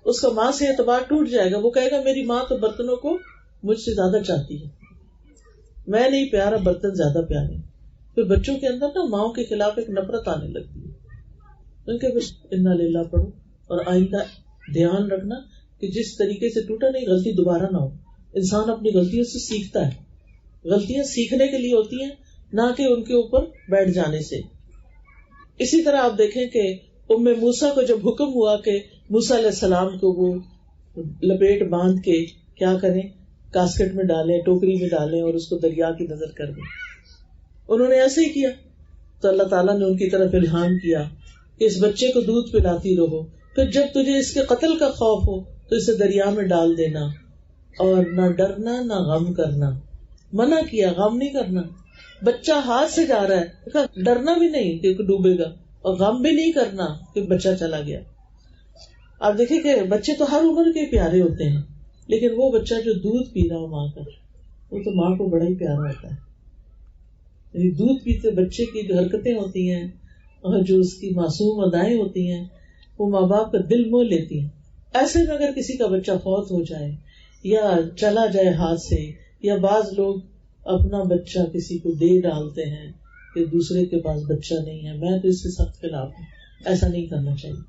اس کا ماں سے اعتبار ٹوٹ جائے گا، وہ کہے گا میری ماں تو برتنوں کو مجھ سے زیادہ چاہتی ہے، میں نہیں پیارا، برتن زیادہ پیارے. پھر بچوں کے اندر نا ماؤں کے خلاف ایک نفرت آنے لگتی ہے. کیونکہ بس انا للہ پڑھو اور آئندہ دھیان رکھنا کہ جس طریقے سے ٹوٹا نہیں غلطی دوبارہ نہ ہو. انسان اپنی غلطیوں سے سیکھتا ہے، غلطیاں سیکھنے کے لیے ہوتی ہیں نہ کہ ان کے اوپر بیٹھ جانے سے. اسی طرح آپ دیکھیں کہ ام موسیٰ کو جب حکم ہوا کہ موسیٰ علیہ السلام کو وہ لپیٹ باندھ کے کیا کریں، کاسکٹ میں ڈالیں، ٹوکری میں ڈالیں اور اس کو دریا کی نظر کر دیں، انہوں نے ایسے ہی کیا. تو اللہ تعالیٰ نے ان کی طرف الہام کیا کہ اس بچے کو دودھ پلاتی رہو، پھر جب تجھے اس کے قتل کا خوف ہو تو اسے دریا میں ڈال دینا، اور نہ ڈرنا نہ غم کرنا. منع کیا، غم نہیں کرنا. بچہ ہاتھ سے جا رہا ہے، ڈرنا بھی نہیں کہ ڈوبے گا، اور غم بھی نہیں کرنا کہ بچہ چلا گیا. آپ دیکھیں کہ بچے تو ہر عمر کے پیارے ہوتے ہیں، لیکن وہ بچہ جو دودھ پی رہا ہو ماں کا، وہ تو ماں کو بڑا ہی پیارا ہوتا ہے. یعنی دودھ پیتے بچے کی جو حرکتیں ہوتی ہیں اور جو اس کی معصوم ادائیں ہوتی ہیں وہ ماں باپ کا دل موہ لیتی ہیں. ایسے میں اگر کسی کا بچہ فوت ہو جائے یا چلا جائے ہاتھ سے، یا بعض لوگ اپنا بچہ کسی کو دے ڈالتے ہیں کہ دوسرے کے پاس بچہ نہیں ہے، میں تو اس سے سخت خلاف ہوں. ایسا نہیں کرنا چاہیے.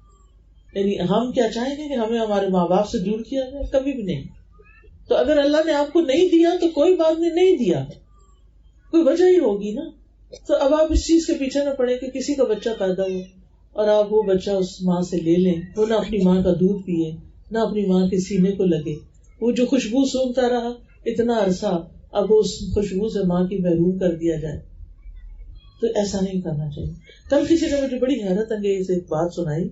یعنی ہم کیا چاہیں گے کہ ہمیں ہمارے ماں باپ سے دور کیا جائے؟ کبھی بھی نہیں. تو اگر اللہ نے آپ کو نہیں دیا تو کوئی بات نہیں دیا، کوئی وجہ ہی ہوگی نا. تو اب آپ اس چیز کے پیچھے نہ پڑے کہ کسی کا بچہ پیدا ہو اور آپ وہ بچہ اس ماں سے لے لیں، وہ نہ اپنی ماں کا دودھ پیے نہ اپنی ماں کے سینے کو لگے، وہ جو خوشبو سونگتا رہا اتنا عرصہ، اب اس خوشبو سے ماں کی محروم کر دیا جائے. تو ایسا نہیں کرنا چاہیے. کل کسی نے مجھے بڑی حیرت انگیز ایک بات سنائی،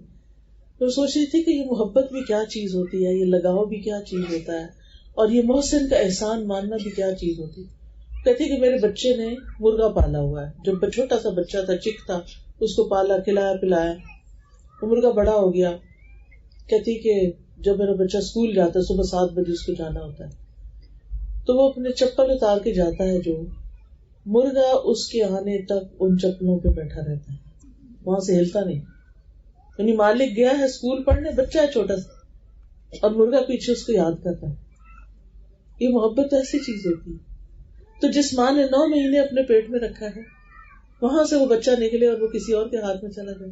تو سوچ رہی تھی کہ یہ محبت بھی کیا چیز ہوتی ہے، یہ لگاؤ بھی کیا چیز ہوتا ہے، اور یہ محسن کا احسان ماننا بھی کیا چیز ہوتی ہے. کہتی کہ میرے بچے نے مرغا پالا ہوا ہے، جب چھوٹا سا بچہ تھا، چک تھا، اس کو پالا، کھلایا پلایا، وہ مرغا بڑا ہو گیا. کہتی کہ جب میرا بچہ اسکول جاتا ہے، صبح 7 بجے اس کو جانا ہوتا ہے، تو وہ اپنے چپل اتار کے جاتا ہے، جو مرغا اس کے آنے تک ان چپلوں پہ بیٹھا رہتا ہے، وہاں سے ہلتا نہیں. یعنی مالک گیا ہے اسکول پڑھنے، بچہ ہے چھوٹا سا، اور مرغا پیچھے اس کو یاد کرتا ہے. یہ محبت ایسی چیز ہوتی ہے. تو جس ماں نے 9 مہینے اپنے پیٹ میں رکھا ہے، وہاں سے وہ بچہ نکلے اور وہ کسی اور کے ہاتھ میں چلا جائے،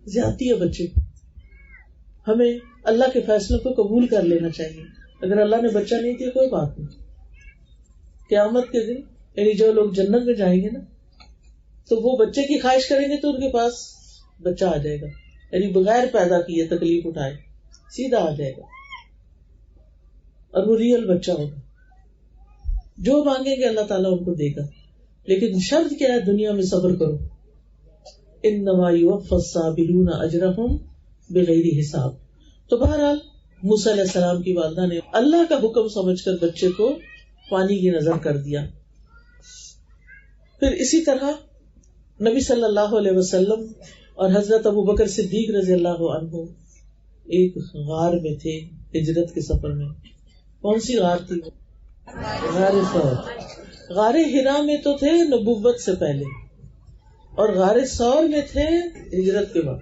زیادتی ہے بچے کی. ہمیں اللہ کے فیصلوں کو قبول کر لینا چاہیے. اگر اللہ نے بچہ نہیں دیا کوئی بات نہیں، قیامت کے دن یعنی جو لوگ جنت میں جائیں گے نا، تو وہ بچے کی خواہش کریں گے تو ان کے پاس بچہ آ جائے گا، یعنی بغیر پیدا کیے تکلیف اٹھائے سیدھا آ جائے گا، اور وہ ریئل بچہ ہوگا. جو مانگیں گے اللہ تعالیٰ ان کو دے گا. لیکن شرط کیا ہے؟ دنیا میں صبر کرو. انما یوفی الصابرون اجرہم بغیر حساب. تو بہرحال موسیٰ علیہ السلام کی والدہ نے اللہ کا حکم سمجھ کر بچے کو پانی کی نظر کر دیا. پھر اسی طرح نبی صلی اللہ علیہ وسلم اور حضرت ابوبکر صدیق رضی اللہ عنہ ایک غار میں تھے ہجرت کے سفر میں. کون سی غار تھی؟ غار ثور. غار حرا میں تو تھے نبوت سے پہلے، اور غار ثور میں تھے ہجرت کے بعد.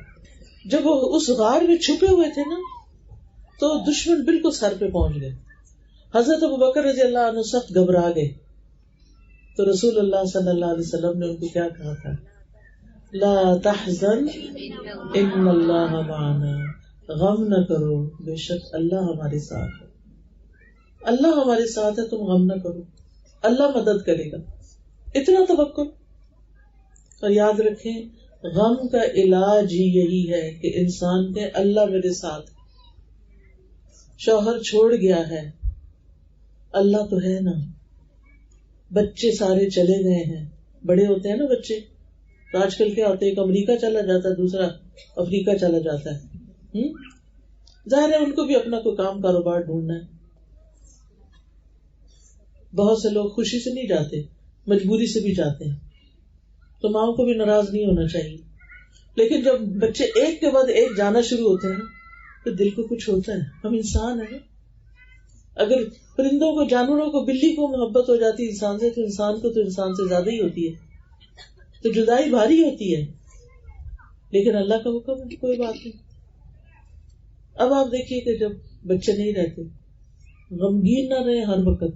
جب وہ اس غار میں چھپے ہوئے تھے نا، تو دشمن بالکل سر پہ پہنچ گئے. حضرت ابوبکر رضی اللہ عنہ سخت گھبرا گئے. تو رسول اللہ صلی اللہ علیہ وسلم نے ان کو کیا کہا تھا؟ لا تحزن ان اللہ معنا. غم نہ کرو، بے شک اللہ ہمارے ساتھ ہے. اللہ ہمارے ساتھ ہے، تم غم نہ کرو، اللہ مدد کرے گا. اتنا توکل. اور یاد رکھیں غم کا علاج ہی یہی ہے کہ انسان کے اللہ میرے ساتھ. شوہر چھوڑ گیا ہے، اللہ تو ہے نا. بچے سارے چلے گئے ہیں، بڑے ہوتے ہیں نا بچے. تو آج کل کیا ہوتا ہے، ایک امریکہ چلا جاتا ہے، دوسرا افریقہ چلا جاتا ہے. ظاہر ہے ان کو بھی اپنا کوئی کام کاروبار ڈھونڈنا ہے. بہت سے لوگ خوشی سے نہیں جاتے، مجبوری سے بھی جاتے ہیں. تو ماؤں کو بھی ناراض نہیں ہونا چاہیے. لیکن جب بچے ایک کے بعد ایک جانا شروع ہوتے ہیں تو دل کو کچھ ہوتا ہے. ہم انسان ہیں. اگر پرندوں کو، جانوروں کو، بلی کو محبت ہو جاتی انسان سے، تو انسان کو تو انسان سے زیادہ ہی ہوتی ہے. تو جدائی بھاری ہوتی ہے، لیکن اللہ کا حکم ہے، کوئی بات نہیں. اب آپ دیکھیے کہ جب بچے نہیں رہتے، غمگین نہ رہے ہر وقت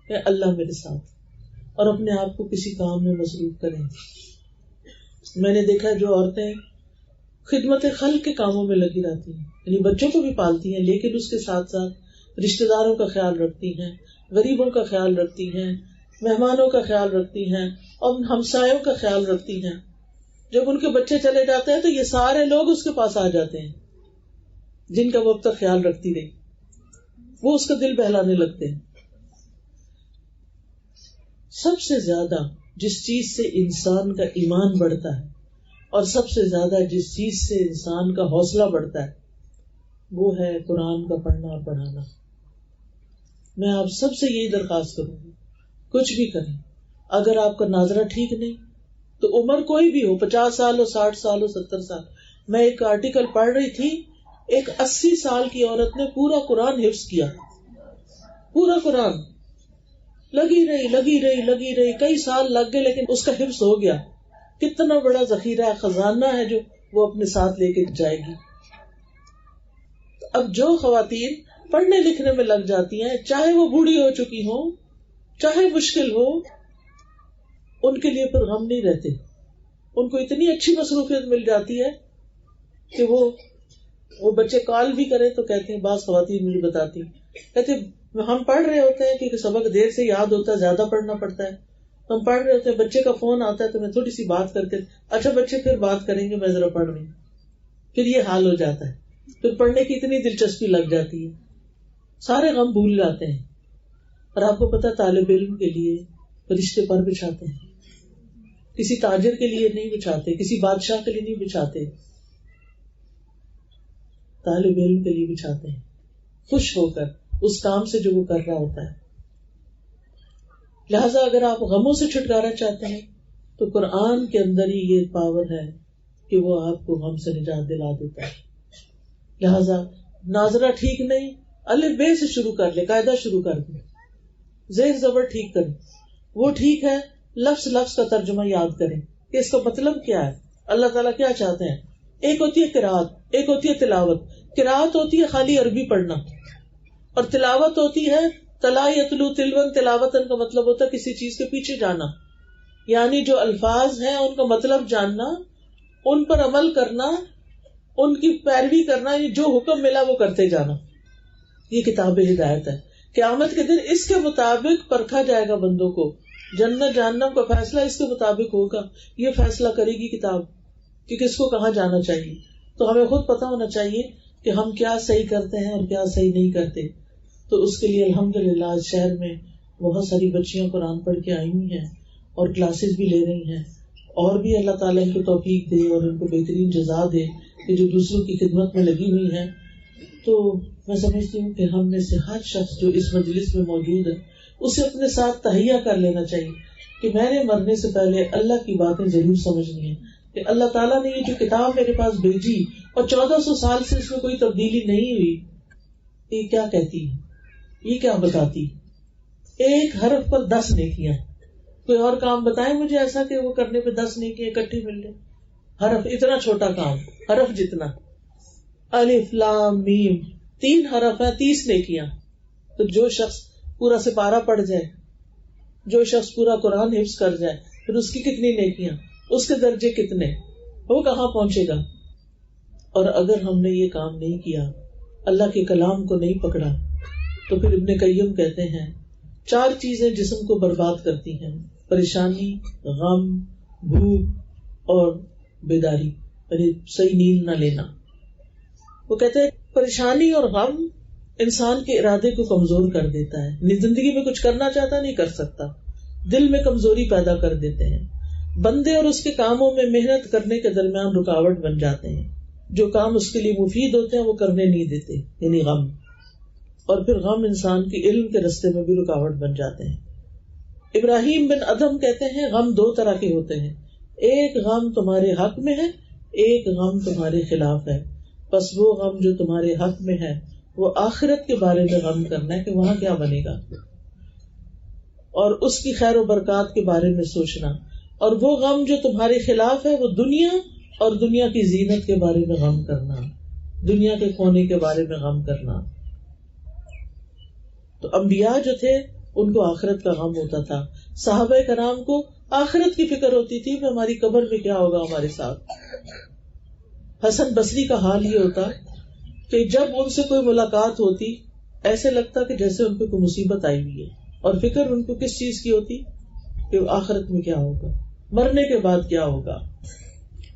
کہ اللہ میرے ساتھ، اور اپنے آپ کو کسی کام میں مصروف کریں. میں نے دیکھا جو عورتیں خدمت خلق کے کاموں میں لگی رہتی ہیں، یعنی بچوں کو بھی پالتی ہیں لیکن اس کے ساتھ ساتھ رشتہ داروں کا خیال رکھتی ہیں، غریبوں کا خیال رکھتی ہیں، مہمانوں کا خیال رکھتی ہیں اور ہمسایوں کا خیال رکھتی ہیں. جب ان کے بچے چلے جاتے ہیں تو یہ سارے لوگ اس کے پاس آ جاتے ہیں جن کا وہ اب تک خیال رکھتی رہی، وہ اس کا دل بہلانے لگتے ہیں. سب سے زیادہ جس چیز سے انسان کا ایمان بڑھتا ہے اور سب سے زیادہ جس چیز سے انسان کا حوصلہ بڑھتا ہے وہ ہے قرآن کا پڑھنا اور پڑھانا. میں آپ سب سے یہی درخواست کروں گی، کچھ بھی کریں، اگر آپ کا ناظرہ ٹھیک نہیں تو عمر کوئی بھی ہو، 50 سال ہو، 60 سال ہو، 70 سال. میں ایک آرٹیکل پڑھ رہی تھی، ایک 80 سال کی عورت نے پورا قرآن حفظ کیا، پورا قرآن، لگی رہی کئی سال لگ گئے لیکن اس کا حفظ ہو گیا. کتنا بڑا ذخیرہ خزانہ ہے جو وہ اپنے ساتھ لے کے جائے گی. اب جو خواتین پڑھنے لکھنے میں لگ جاتی ہیں، چاہے وہ بوڑھی ہو چکی ہو، چاہے مشکل ہو، ان کے لیے پھر غم نہیں رہتے. ان کو اتنی اچھی مصروفیت مل جاتی ہے کہ وہ بچے کال بھی کریں تو کہتے ہیں، بعض خواتین مجھے بتاتی کہتے ہم پڑھ رہے ہوتے ہیں کیونکہ سبق دیر سے یاد ہوتا ہے، زیادہ پڑھنا پڑتا ہے، ہم پڑھ رہے ہوتے ہیں، بچے کا فون آتا ہے تو میں تھوڑی سی بات کر کے، اچھا بچے پھر بات کریں گے، میں ذرا پڑھ رہی ہوں. پھر یہ حال ہو جاتا ہے، پھر پڑھنے کی اتنی دلچسپی لگ جاتی ہے، سارے غم بھول جاتے ہیں. اور آپ کو پتا طالب علم کے لیے فرشتے پر بچھاتے ہیں، کسی تاجر کے لیے نہیں بچھاتے، کسی بادشاہ کے لیے نہیں بچھاتے، طالب علم کے لیے بچھاتے ہیں، خوش ہو کر اس کام سے جو وہ کر رہا ہوتا ہے. لہذا اگر آپ غموں سے چھٹکارا چاہتے ہیں تو قرآن کے اندر ہی یہ پاور ہے کہ وہ آپ کو غم سے نجات دلا دیتا ہے. لہذا ناظرہ ٹھیک نہیں، الف بے سے شروع کر لے، قاعدہ شروع کر دیں، زیر زبر ٹھیک کریں، وہ ٹھیک ہے، لفظ لفظ کا ترجمہ یاد کریں کہ اس کا مطلب کیا ہے، اللہ تعالیٰ کیا چاہتے ہیں. ایک ہوتی ہے قرات، ایک ہوتی ہے تلاوت. قرات ہوتی ہے خالی عربی پڑھنا، اور تلاوت ہوتی ہے تلا یتلو تلون، تلاوتن کا مطلب ہوتا ہے کسی چیز کے پیچھے جانا، یعنی جو الفاظ ہیں ان کا مطلب جاننا، ان پر عمل کرنا، ان کی پیروی کرنا، یعنی جو حکم ملا وہ کرتے جانا. یہ کتاب ہدایت ہے. قیامت کے دن اس کے مطابق پرکھا جائے گا بندوں کو، جنت جہنم کا فیصلہ اس کے مطابق ہوگا. یہ فیصلہ کرے گی کتاب کہ کس کو کہاں جانا چاہیے. تو ہمیں خود پتا ہونا چاہیے کہ ہم کیا صحیح کرتے ہیں اور کیا صحیح نہیں کرتے. تو اس کے لیے الحمدللہ آج شہر میں بہت ساری بچیاں قرآن پڑھ کے آئی ہوئی ہیں اور کلاسز بھی لے رہی ہیں، اور بھی اللہ تعالیٰ ان کو توفیق دے اور ان کو بہترین جزا دے کہ جو دوسروں کی خدمت میں لگی ہوئی ہیں. تو میں سمجھتی ہوں کہ ہم میں سے ہر شخص جو اس مجلس میں موجود ہے اسے اپنے ساتھ تہیہ کر لینا چاہیے کہ میں نے مرنے سے پہلے اللہ کی باتیں ضرور سمجھنی ہے، کہ اللہ تعالیٰ نے یہ جو کتاب میرے پاس بھیجی اور 1400 سال سے اس میں کوئی تبدیلی نہیں ہوئی، یہ کیا کہتی ہے، یہ کیا بتاتی. ایک حرف پر 10 نیکیاں. کوئی اور کام بتائیں مجھے ایسا کہ وہ کرنے پہ 10 نیکیاں اکٹھی مل جائے. حرف اتنا چھوٹا کام، حرف جتنا، الف لام میم 3 حرف ہیں، 30 نیکیاں. تو جو شخص پورا سپارہ پڑھ جائے، جو شخص پورا قرآن حفظ کر جائے، پھر اس کی کتنی نیکیاں، اس کے درجے کتنے، وہ کہاں پہنچے گا. اور اگر ہم نے یہ کام نہیں کیا، اللہ کے کلام کو نہیں پکڑا، تو پھر ابن قیم کہتے ہیں 4 چیزیں جسم کو برباد کرتی ہیں: پریشانی، غم، بھوک اور بیداری، یعنی صحیح نیند نہ لینا. وہ کہتے ہیں پریشانی اور غم انسان کے ارادے کو کمزور کر دیتا ہے، زندگی میں کچھ کرنا چاہتا نہیں کر سکتا، دل میں کمزوری پیدا کر دیتے ہیں، بندے اور اس کے کاموں میں محنت کرنے کے درمیان رکاوٹ بن جاتے ہیں، جو کام اس کے لیے مفید ہوتے ہیں وہ کرنے نہیں دیتے، یعنی غم. اور پھر غم انسان کے علم کے رستے میں بھی رکاوٹ بن جاتے ہیں. ابراہیم بن ادم کہتے ہیں غم 2 طرح کے ہوتے ہیں، ایک غم تمہارے حق میں ہے، ایک غم تمہارے خلاف ہے. بس وہ غم جو تمہارے حق میں ہے وہ آخرت کے بارے میں غم کرنا ہے کہ وہاں کیا بنے گا، اور اس کی خیر و برکات کے بارے میں سوچنا. اور وہ غم جو تمہارے خلاف ہے وہ دنیا اور دنیا کی زینت کے بارے میں غم کرنا. دنیا کے کھونے کے بارے میں غم کرنا. تو انبیاء جو تھے ان کو آخرت کا غم ہوتا تھا. صحابہ کرام کو آخرت کی فکر ہوتی تھی کہ ہماری قبر میں کیا ہوگا ہمارے ساتھ. حسن بصری کا حال یہ ہوتا کہ جب ان سے کوئی ملاقات ہوتی ایسے لگتا کہ جیسے ان پہ کوئی مصیبت آئی ہوئی ہے, اور فکر ان کو کس چیز کی ہوتی کہ آخرت میں کیا ہوگا, مرنے کے بعد کیا ہوگا.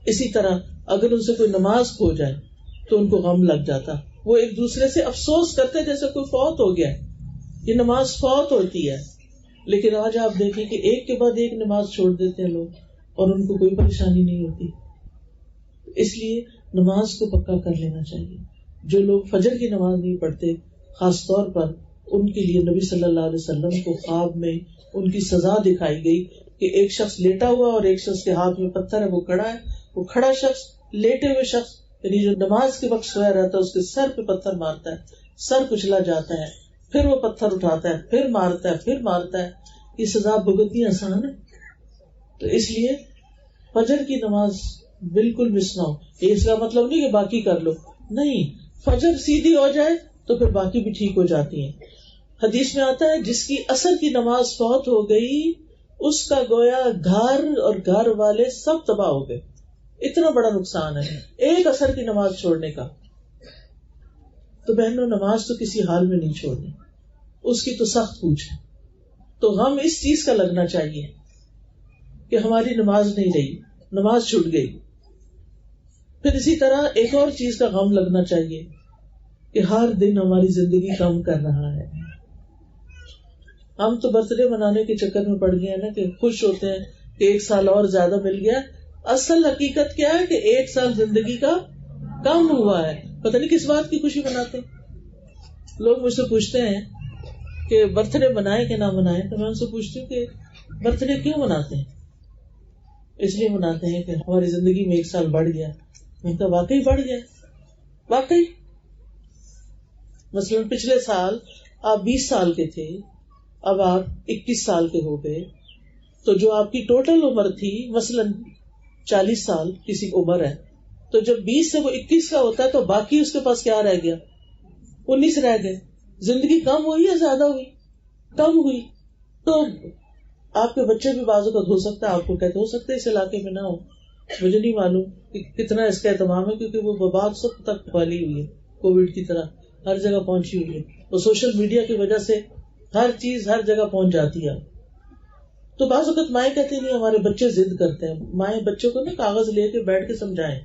اسی طرح اگر ان سے کوئی نماز کھو جائے تو ان کو غم لگ جاتا. وہ ایک دوسرے سے افسوس کرتے جیسے کوئی فوت ہو گیا ہے, یہ نماز فوت ہوتی ہے. لیکن آج آپ دیکھیں کہ ایک کے بعد ایک نماز چھوڑ دیتے ہیں لوگ اور ان کو کوئی پریشانی نہیں ہوتی. اس لیے نماز کو پکا کر لینا چاہیے. جو لوگ فجر کی نماز نہیں پڑھتے, خاص طور پر ان کے لیے نبی صلی اللہ علیہ وسلم کو خواب میں ان کی سزا دکھائی گئی کہ ایک شخص لیٹا ہوا اور ایک شخص کے ہاتھ میں پتھر ہے, وہ کھڑا ہے. وہ کھڑا شخص لیٹے ہوئے شخص یعنی جو نماز کے وقت سویا رہتا ہے اس کے سر پہ پتھر مارتا ہے, سر کچلا جاتا ہے, پھر وہ پتھر اٹھاتا ہے, پھر مارتا ہے, پھر مارتا ہے. یہ سزا بھگتنی آسان ہے. تو اس لیے فجر کی نماز بالکل مس نہ ہو. یہ اس کا مطلب نہیں کہ باقی کر لو, نہیں, فجر سیدھی ہو جائے تو پھر باقی بھی ٹھیک ہو جاتی ہیں. حدیث میں آتا ہے جس کی عصر کی نماز فوت ہو گئی اس کا گویا گھر اور گھر والے سب تباہ ہو گئے. اتنا بڑا نقصان ہے ایک عصر کی نماز چھوڑنے کا. تو بہنوں, نماز تو کسی حال میں نہیں چھوڑنی, اس کی تو سخت پوچھ ہے. تو غم اس چیز کا لگنا چاہیے کہ ہماری نماز نہیں رہی, نماز چھوٹ گئی. پھر اسی طرح ایک اور چیز کا غم لگنا چاہیے کہ ہر دن ہماری زندگی کم کر رہا ہے. ہم تو برتھ ڈے منانے کے چکر میں پڑ گئے ہیں نا کہ خوش ہوتے ہیں کہ ایک سال اور زیادہ مل گیا. اصل حقیقت کیا ہے کہ ایک سال زندگی کا کم ہوا ہے. پتہ نہیں کس بات کی خوشی مناتے ہیں. لوگ مجھ سے پوچھتے ہیں کہ برتھ ڈے منائے کہ نہ منائے, تو میں ان سے پوچھتی ہوں کہ برتھ ڈے کیوں مناتے ہیں؟ اس لیے مناتے ہیں کہ ہماری زندگی میں ایک سال بڑھ گیا. میں کہا واقعی بڑھ گیا, واقعی. مثلاً پچھلے سال آپ 20 سال کے تھے, اب آپ 21 سال کے ہو گئے, تو جو آپ کی ٹوٹل عمر تھی مثلاً 40 سال کسی عمر ہے, تو جب 20 سے وہ 21 کا ہوتا ہے تو باقی اس کے پاس کیا رہ گیا, 19 رہ گئے. زندگی کم ہوئی یا زیادہ ہوئی؟ کم ہوئی. تو آپ کے بچے بھی بعض اوقات ہو سکتا ہے آپ کو کہتے ہو سکتا ہے اس علاقے میں نہ ہو, مجھے نہیں معلوم کہ کتنا اس کا اہتمام ہے, کیونکہ وہ وبا سب تک پھیلی ہوئی ہے, کووڈ کی طرح ہر جگہ پہنچی ہوئی ہے. وہ سوشل میڈیا کی وجہ سے ہر چیز ہر جگہ پہنچ جاتی ہے. تو بعض اوقات مائیں کہتے نہیں, ہمارے بچے ضد کرتے ہیں. مائیں بچوں کو نا کاغذ لے کے بیٹھ کے سمجھائیں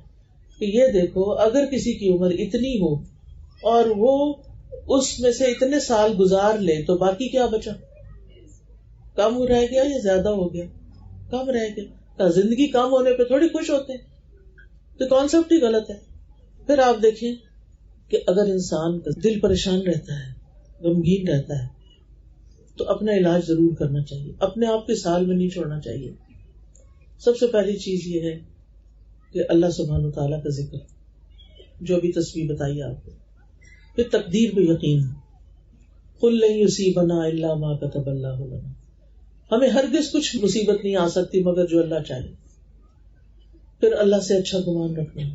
کہ یہ دیکھو اگر کسی کی عمر اتنی ہو اور وہ اس میں سے اتنے سال گزار لے تو باقی کیا بچا, کم رہ گیا یا زیادہ ہو گیا؟ کم رہ گیا. زندگی کم ہونے پہ تھوڑی خوش ہوتے ہیں, تو کانسیپٹ ہی غلط ہے. پھر آپ دیکھیں کہ اگر انسان کا دل پریشان رہتا ہے, غمگین رہتا ہے, تو اپنا علاج ضرور کرنا چاہیے, اپنے آپ کے سال میں نہیں چھوڑنا چاہیے. سب سے پہلی چیز یہ ہے کہ اللہ سبحانہ وتعالیٰ کا ذکر, جو ابھی تصویر بتائی آپ کو. پھر تقدیر پہ یقین, قل لن یصیبنا الا ما کتب اللہ لنا, ہمیں ہرگز کچھ مصیبت نہیں آ سکتی مگر جو اللہ چاہے. پھر اللہ سے اچھا گمان رکھنا,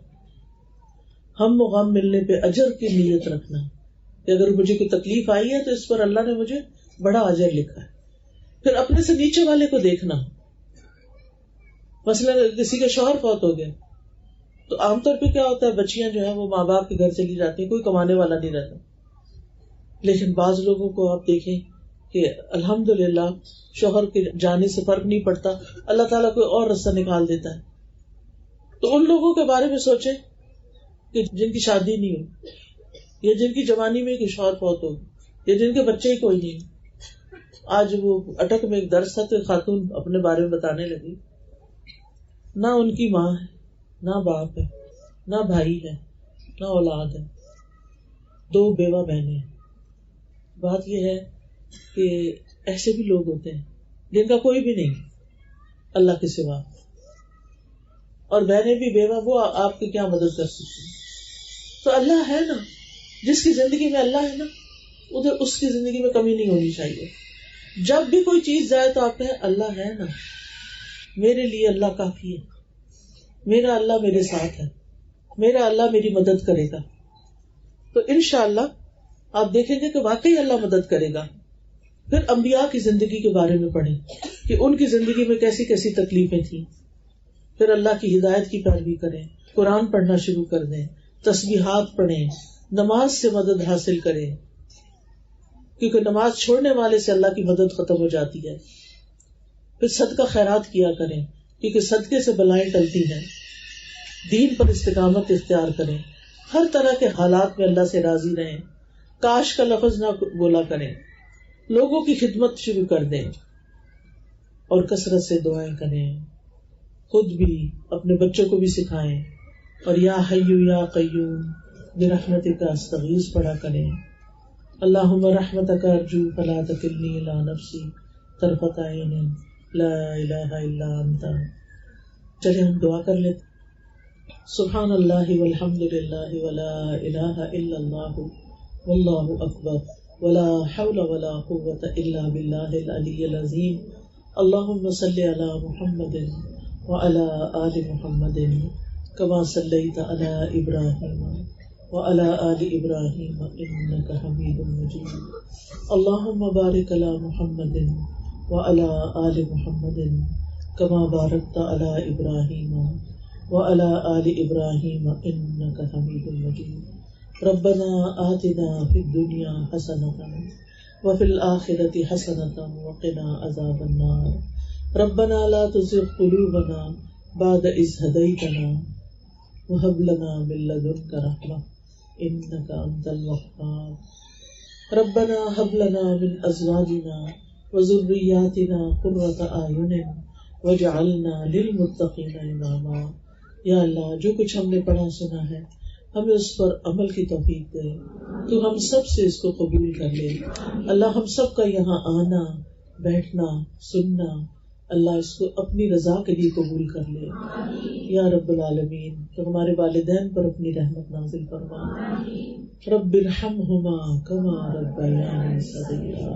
ہم و غم ملنے پہ اجر کی نیت رکھنا کہ اگر مجھے کوئی تکلیف آئی ہے تو اس پر اللہ نے مجھے بڑا اجر لکھا ہے. پھر اپنے سے نیچے والے کو دیکھنا, مثلا کسی کے شوہر فوت ہو گئے تو عام طور پہ کیا ہوتا ہے, بچیاں جو ہیں وہ ماں باپ کے گھر چلی جاتی ہیں, کوئی کمانے والا نہیں رہتا. لیکن بعض لوگوں کو آپ دیکھیں کہ الحمدللہ شوہر کے جانے سے فرق نہیں پڑتا, اللہ تعالیٰ کوئی اور رستہ نکال دیتا ہے. تو ان لوگوں کے بارے میں سوچیں کہ جن کی شادی نہیں ہوئی, یا جن کی جوانی میں کوئی شوہر فوت ہو, یا جن کے بچے ہی کوئی نہیں. آج وہ اٹک میں ایک درس تھا تو خاتون اپنے بارے میں بتانے لگی, نہ ان کی ماں ہے, نہ باپ ہے, نہ بھائی ہے, نہ اولاد ہے, 2 بیوہ بہنیں ہیں. بات یہ ہے کہ ایسے بھی لوگ ہوتے ہیں جن کا کوئی بھی نہیں اللہ کے سوا, اور بہنیں بھی بیوہ, وہ آپ کی کیا مدد کر سکتی ہیں. تو اللہ ہے نا, جس کی زندگی میں اللہ ہے نا, ادھر اس کی زندگی میں کمی نہیں ہونی چاہیے. جب بھی کوئی چیز جائے تو آپ کہیں اللہ ہے نا, میرے لیے اللہ کافی ہے, میرا اللہ میرے ساتھ ہے, میرا اللہ میری مدد کرے گا. تو انشاءاللہ آپ دیکھیں گے کہ واقعی اللہ مدد کرے گا. پھر انبیاء کی زندگی کے بارے میں پڑھیں کہ ان کی زندگی میں کیسی کیسی تکلیفیں تھیں. پھر اللہ کی ہدایت کی پیروی کریں, قرآن پڑھنا شروع کر دیں, تسبیحات پڑھیں, نماز سے مدد حاصل کریں, کیونکہ نماز چھوڑنے والے سے اللہ کی مدد ختم ہو جاتی ہے. پھر صدقہ خیرات کیا کریں, کیونکہ صدقے سے بلائیں ٹلتی ہیں. دین پر استقامت اختیار کریں, ہر طرح کے حالات میں اللہ سے راضی رہیں, کاش کا لفظ نہ بولا کریں, لوگوں کی خدمت شروع کر دیں, اور کثرت سے دعائیں کریں, خود بھی اپنے بچوں کو بھی سکھائیں, اور یا حی یا قیوم برحمتک استغیث پڑھا کریں. اللہم رحمتک ارجو فلا تکلنی الی نفسی طرفۃ عین لا الہ الا انت. چلے ہم دعا کر لیتے. سبحان اللہ والحمد للہ ولا الہ الا اللہ واللہ اکبر ولا حول ولا قوۃ الا باللہ العلی العظیم. اللہم صلی علی محمد وعلی آل محمد کما صلیت علی ابراہیم وعلی آل ابراہیم انک حمید مجید. اللہم بارک علی محمد وعلی آل محمد کما بارکت علی ابراہیم وعلی آل ابراہیم انک حمید مجید. ربنا آتنا فی الدنیا حسنۃ وفی الآخرۃ حسنۃ وقنا عذاب النار. ربنا لا تزغ قلوبنا بعد إذ هديتنا وهب لنا من لدنك رحمة إنك أنت الوهاب. ربنا هب لنا من أزواجنا وذرياتنا قرة أعين واجعلنا للمتقين إماما. یا اللہ جو کچھ ہم نے پڑھا سنا ہے ہمیں اس پر عمل کی توفیق دے, تو ہم سب سے اس کو قبول کر لے. اللہ ہم سب کا یہاں آنا, بیٹھنا, سننا, اللہ اس کو اپنی رضا کے لیے قبول کر لے. یا رب العالمین تو ہمارے والدین پر اپنی رحمت نازل فرما. رب ارحمہما کما ربیانی صغیرا.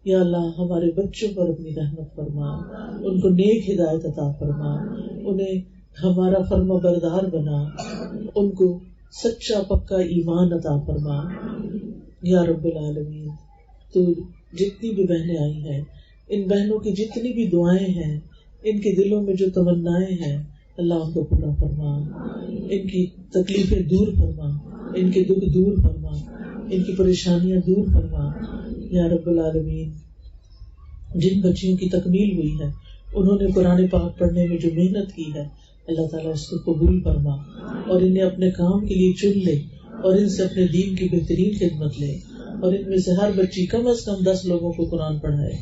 یا اللہ ہمارے بچوں پر اپنی رحمت فرما, ان کو نیک ہدایت عطا فرما, انہیں ہمارا فرما بردار بنا, ان کو سچا پکا ایمان عطا فرما. یا رب العالمین تو جتنی بھی بہنیں آئی ہیں, ان بہنوں کی جتنی بھی دعائیں ہیں, ان کے دلوں میں جو تمنائیں ہیں, اللہ ان کو پورا فرما, ان کی تکلیفیں دور فرما, ان کے دکھ دور فرما, ان کی پریشانیاں دور فرما. یا رب العالمین جن بچیوں کی تکمیل ہوئی ہے, انہوں نے قرآن پاک پڑھنے میں جو محنت کی ہے, اللہ تعالیٰ اس کو قبول فرما, اور انہیں اپنے کام کے لیے چن لے, اور ان سے اپنے دین کی بہترین خدمت لے, اور ان میں سے ہر بچی کم از کم 10 لوگوں کو قرآن پڑھائے.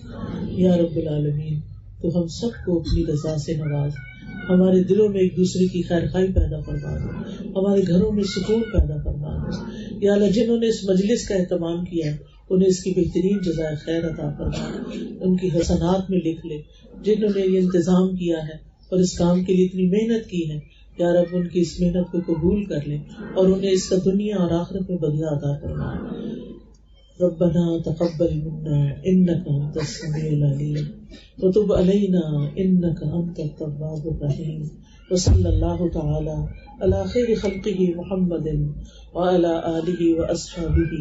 یا رب العالمین تو ہم سب کو اپنی رضا سے نواز, ہمارے دلوں میں ایک دوسرے کی خیر خواہی پیدا فرما دے, ہمارے گھروں میں سکون پیدا فرما دے. یا اللہ جنہوں نے اس مجلس کا اہتمام کیا ہے انہیں اس کی بہترین جزائے خیر عطا فرما, ان کی حسنات میں لکھ لے. جنہوں نے یہ انتظام کیا ہے اور اس کام کے لیے اتنی محنت کی ہے, یا رب ان کی اس محنت کو قبول کر لے اور انہیں اس کا دنیا اور آخرت میں بدلہ عطا فرما. ربنا تقبل منا انك انت السميع العليم وتب علينا انك انت التواب الرحيم. وصلى الله تعالى على خير خلقه محمد وعلى آله وأصحابه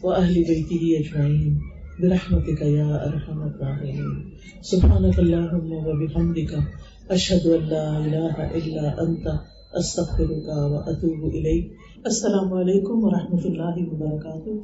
وأهل بيته أجمعين برحمتك يا أرحم الراحمين. سبحانك اللهم وبحمدك أشهد أن لا إله إلا أنت أستغفرك وأتوب إليك. السلام علیکم ورحمۃ اللہ وبرکاتہ.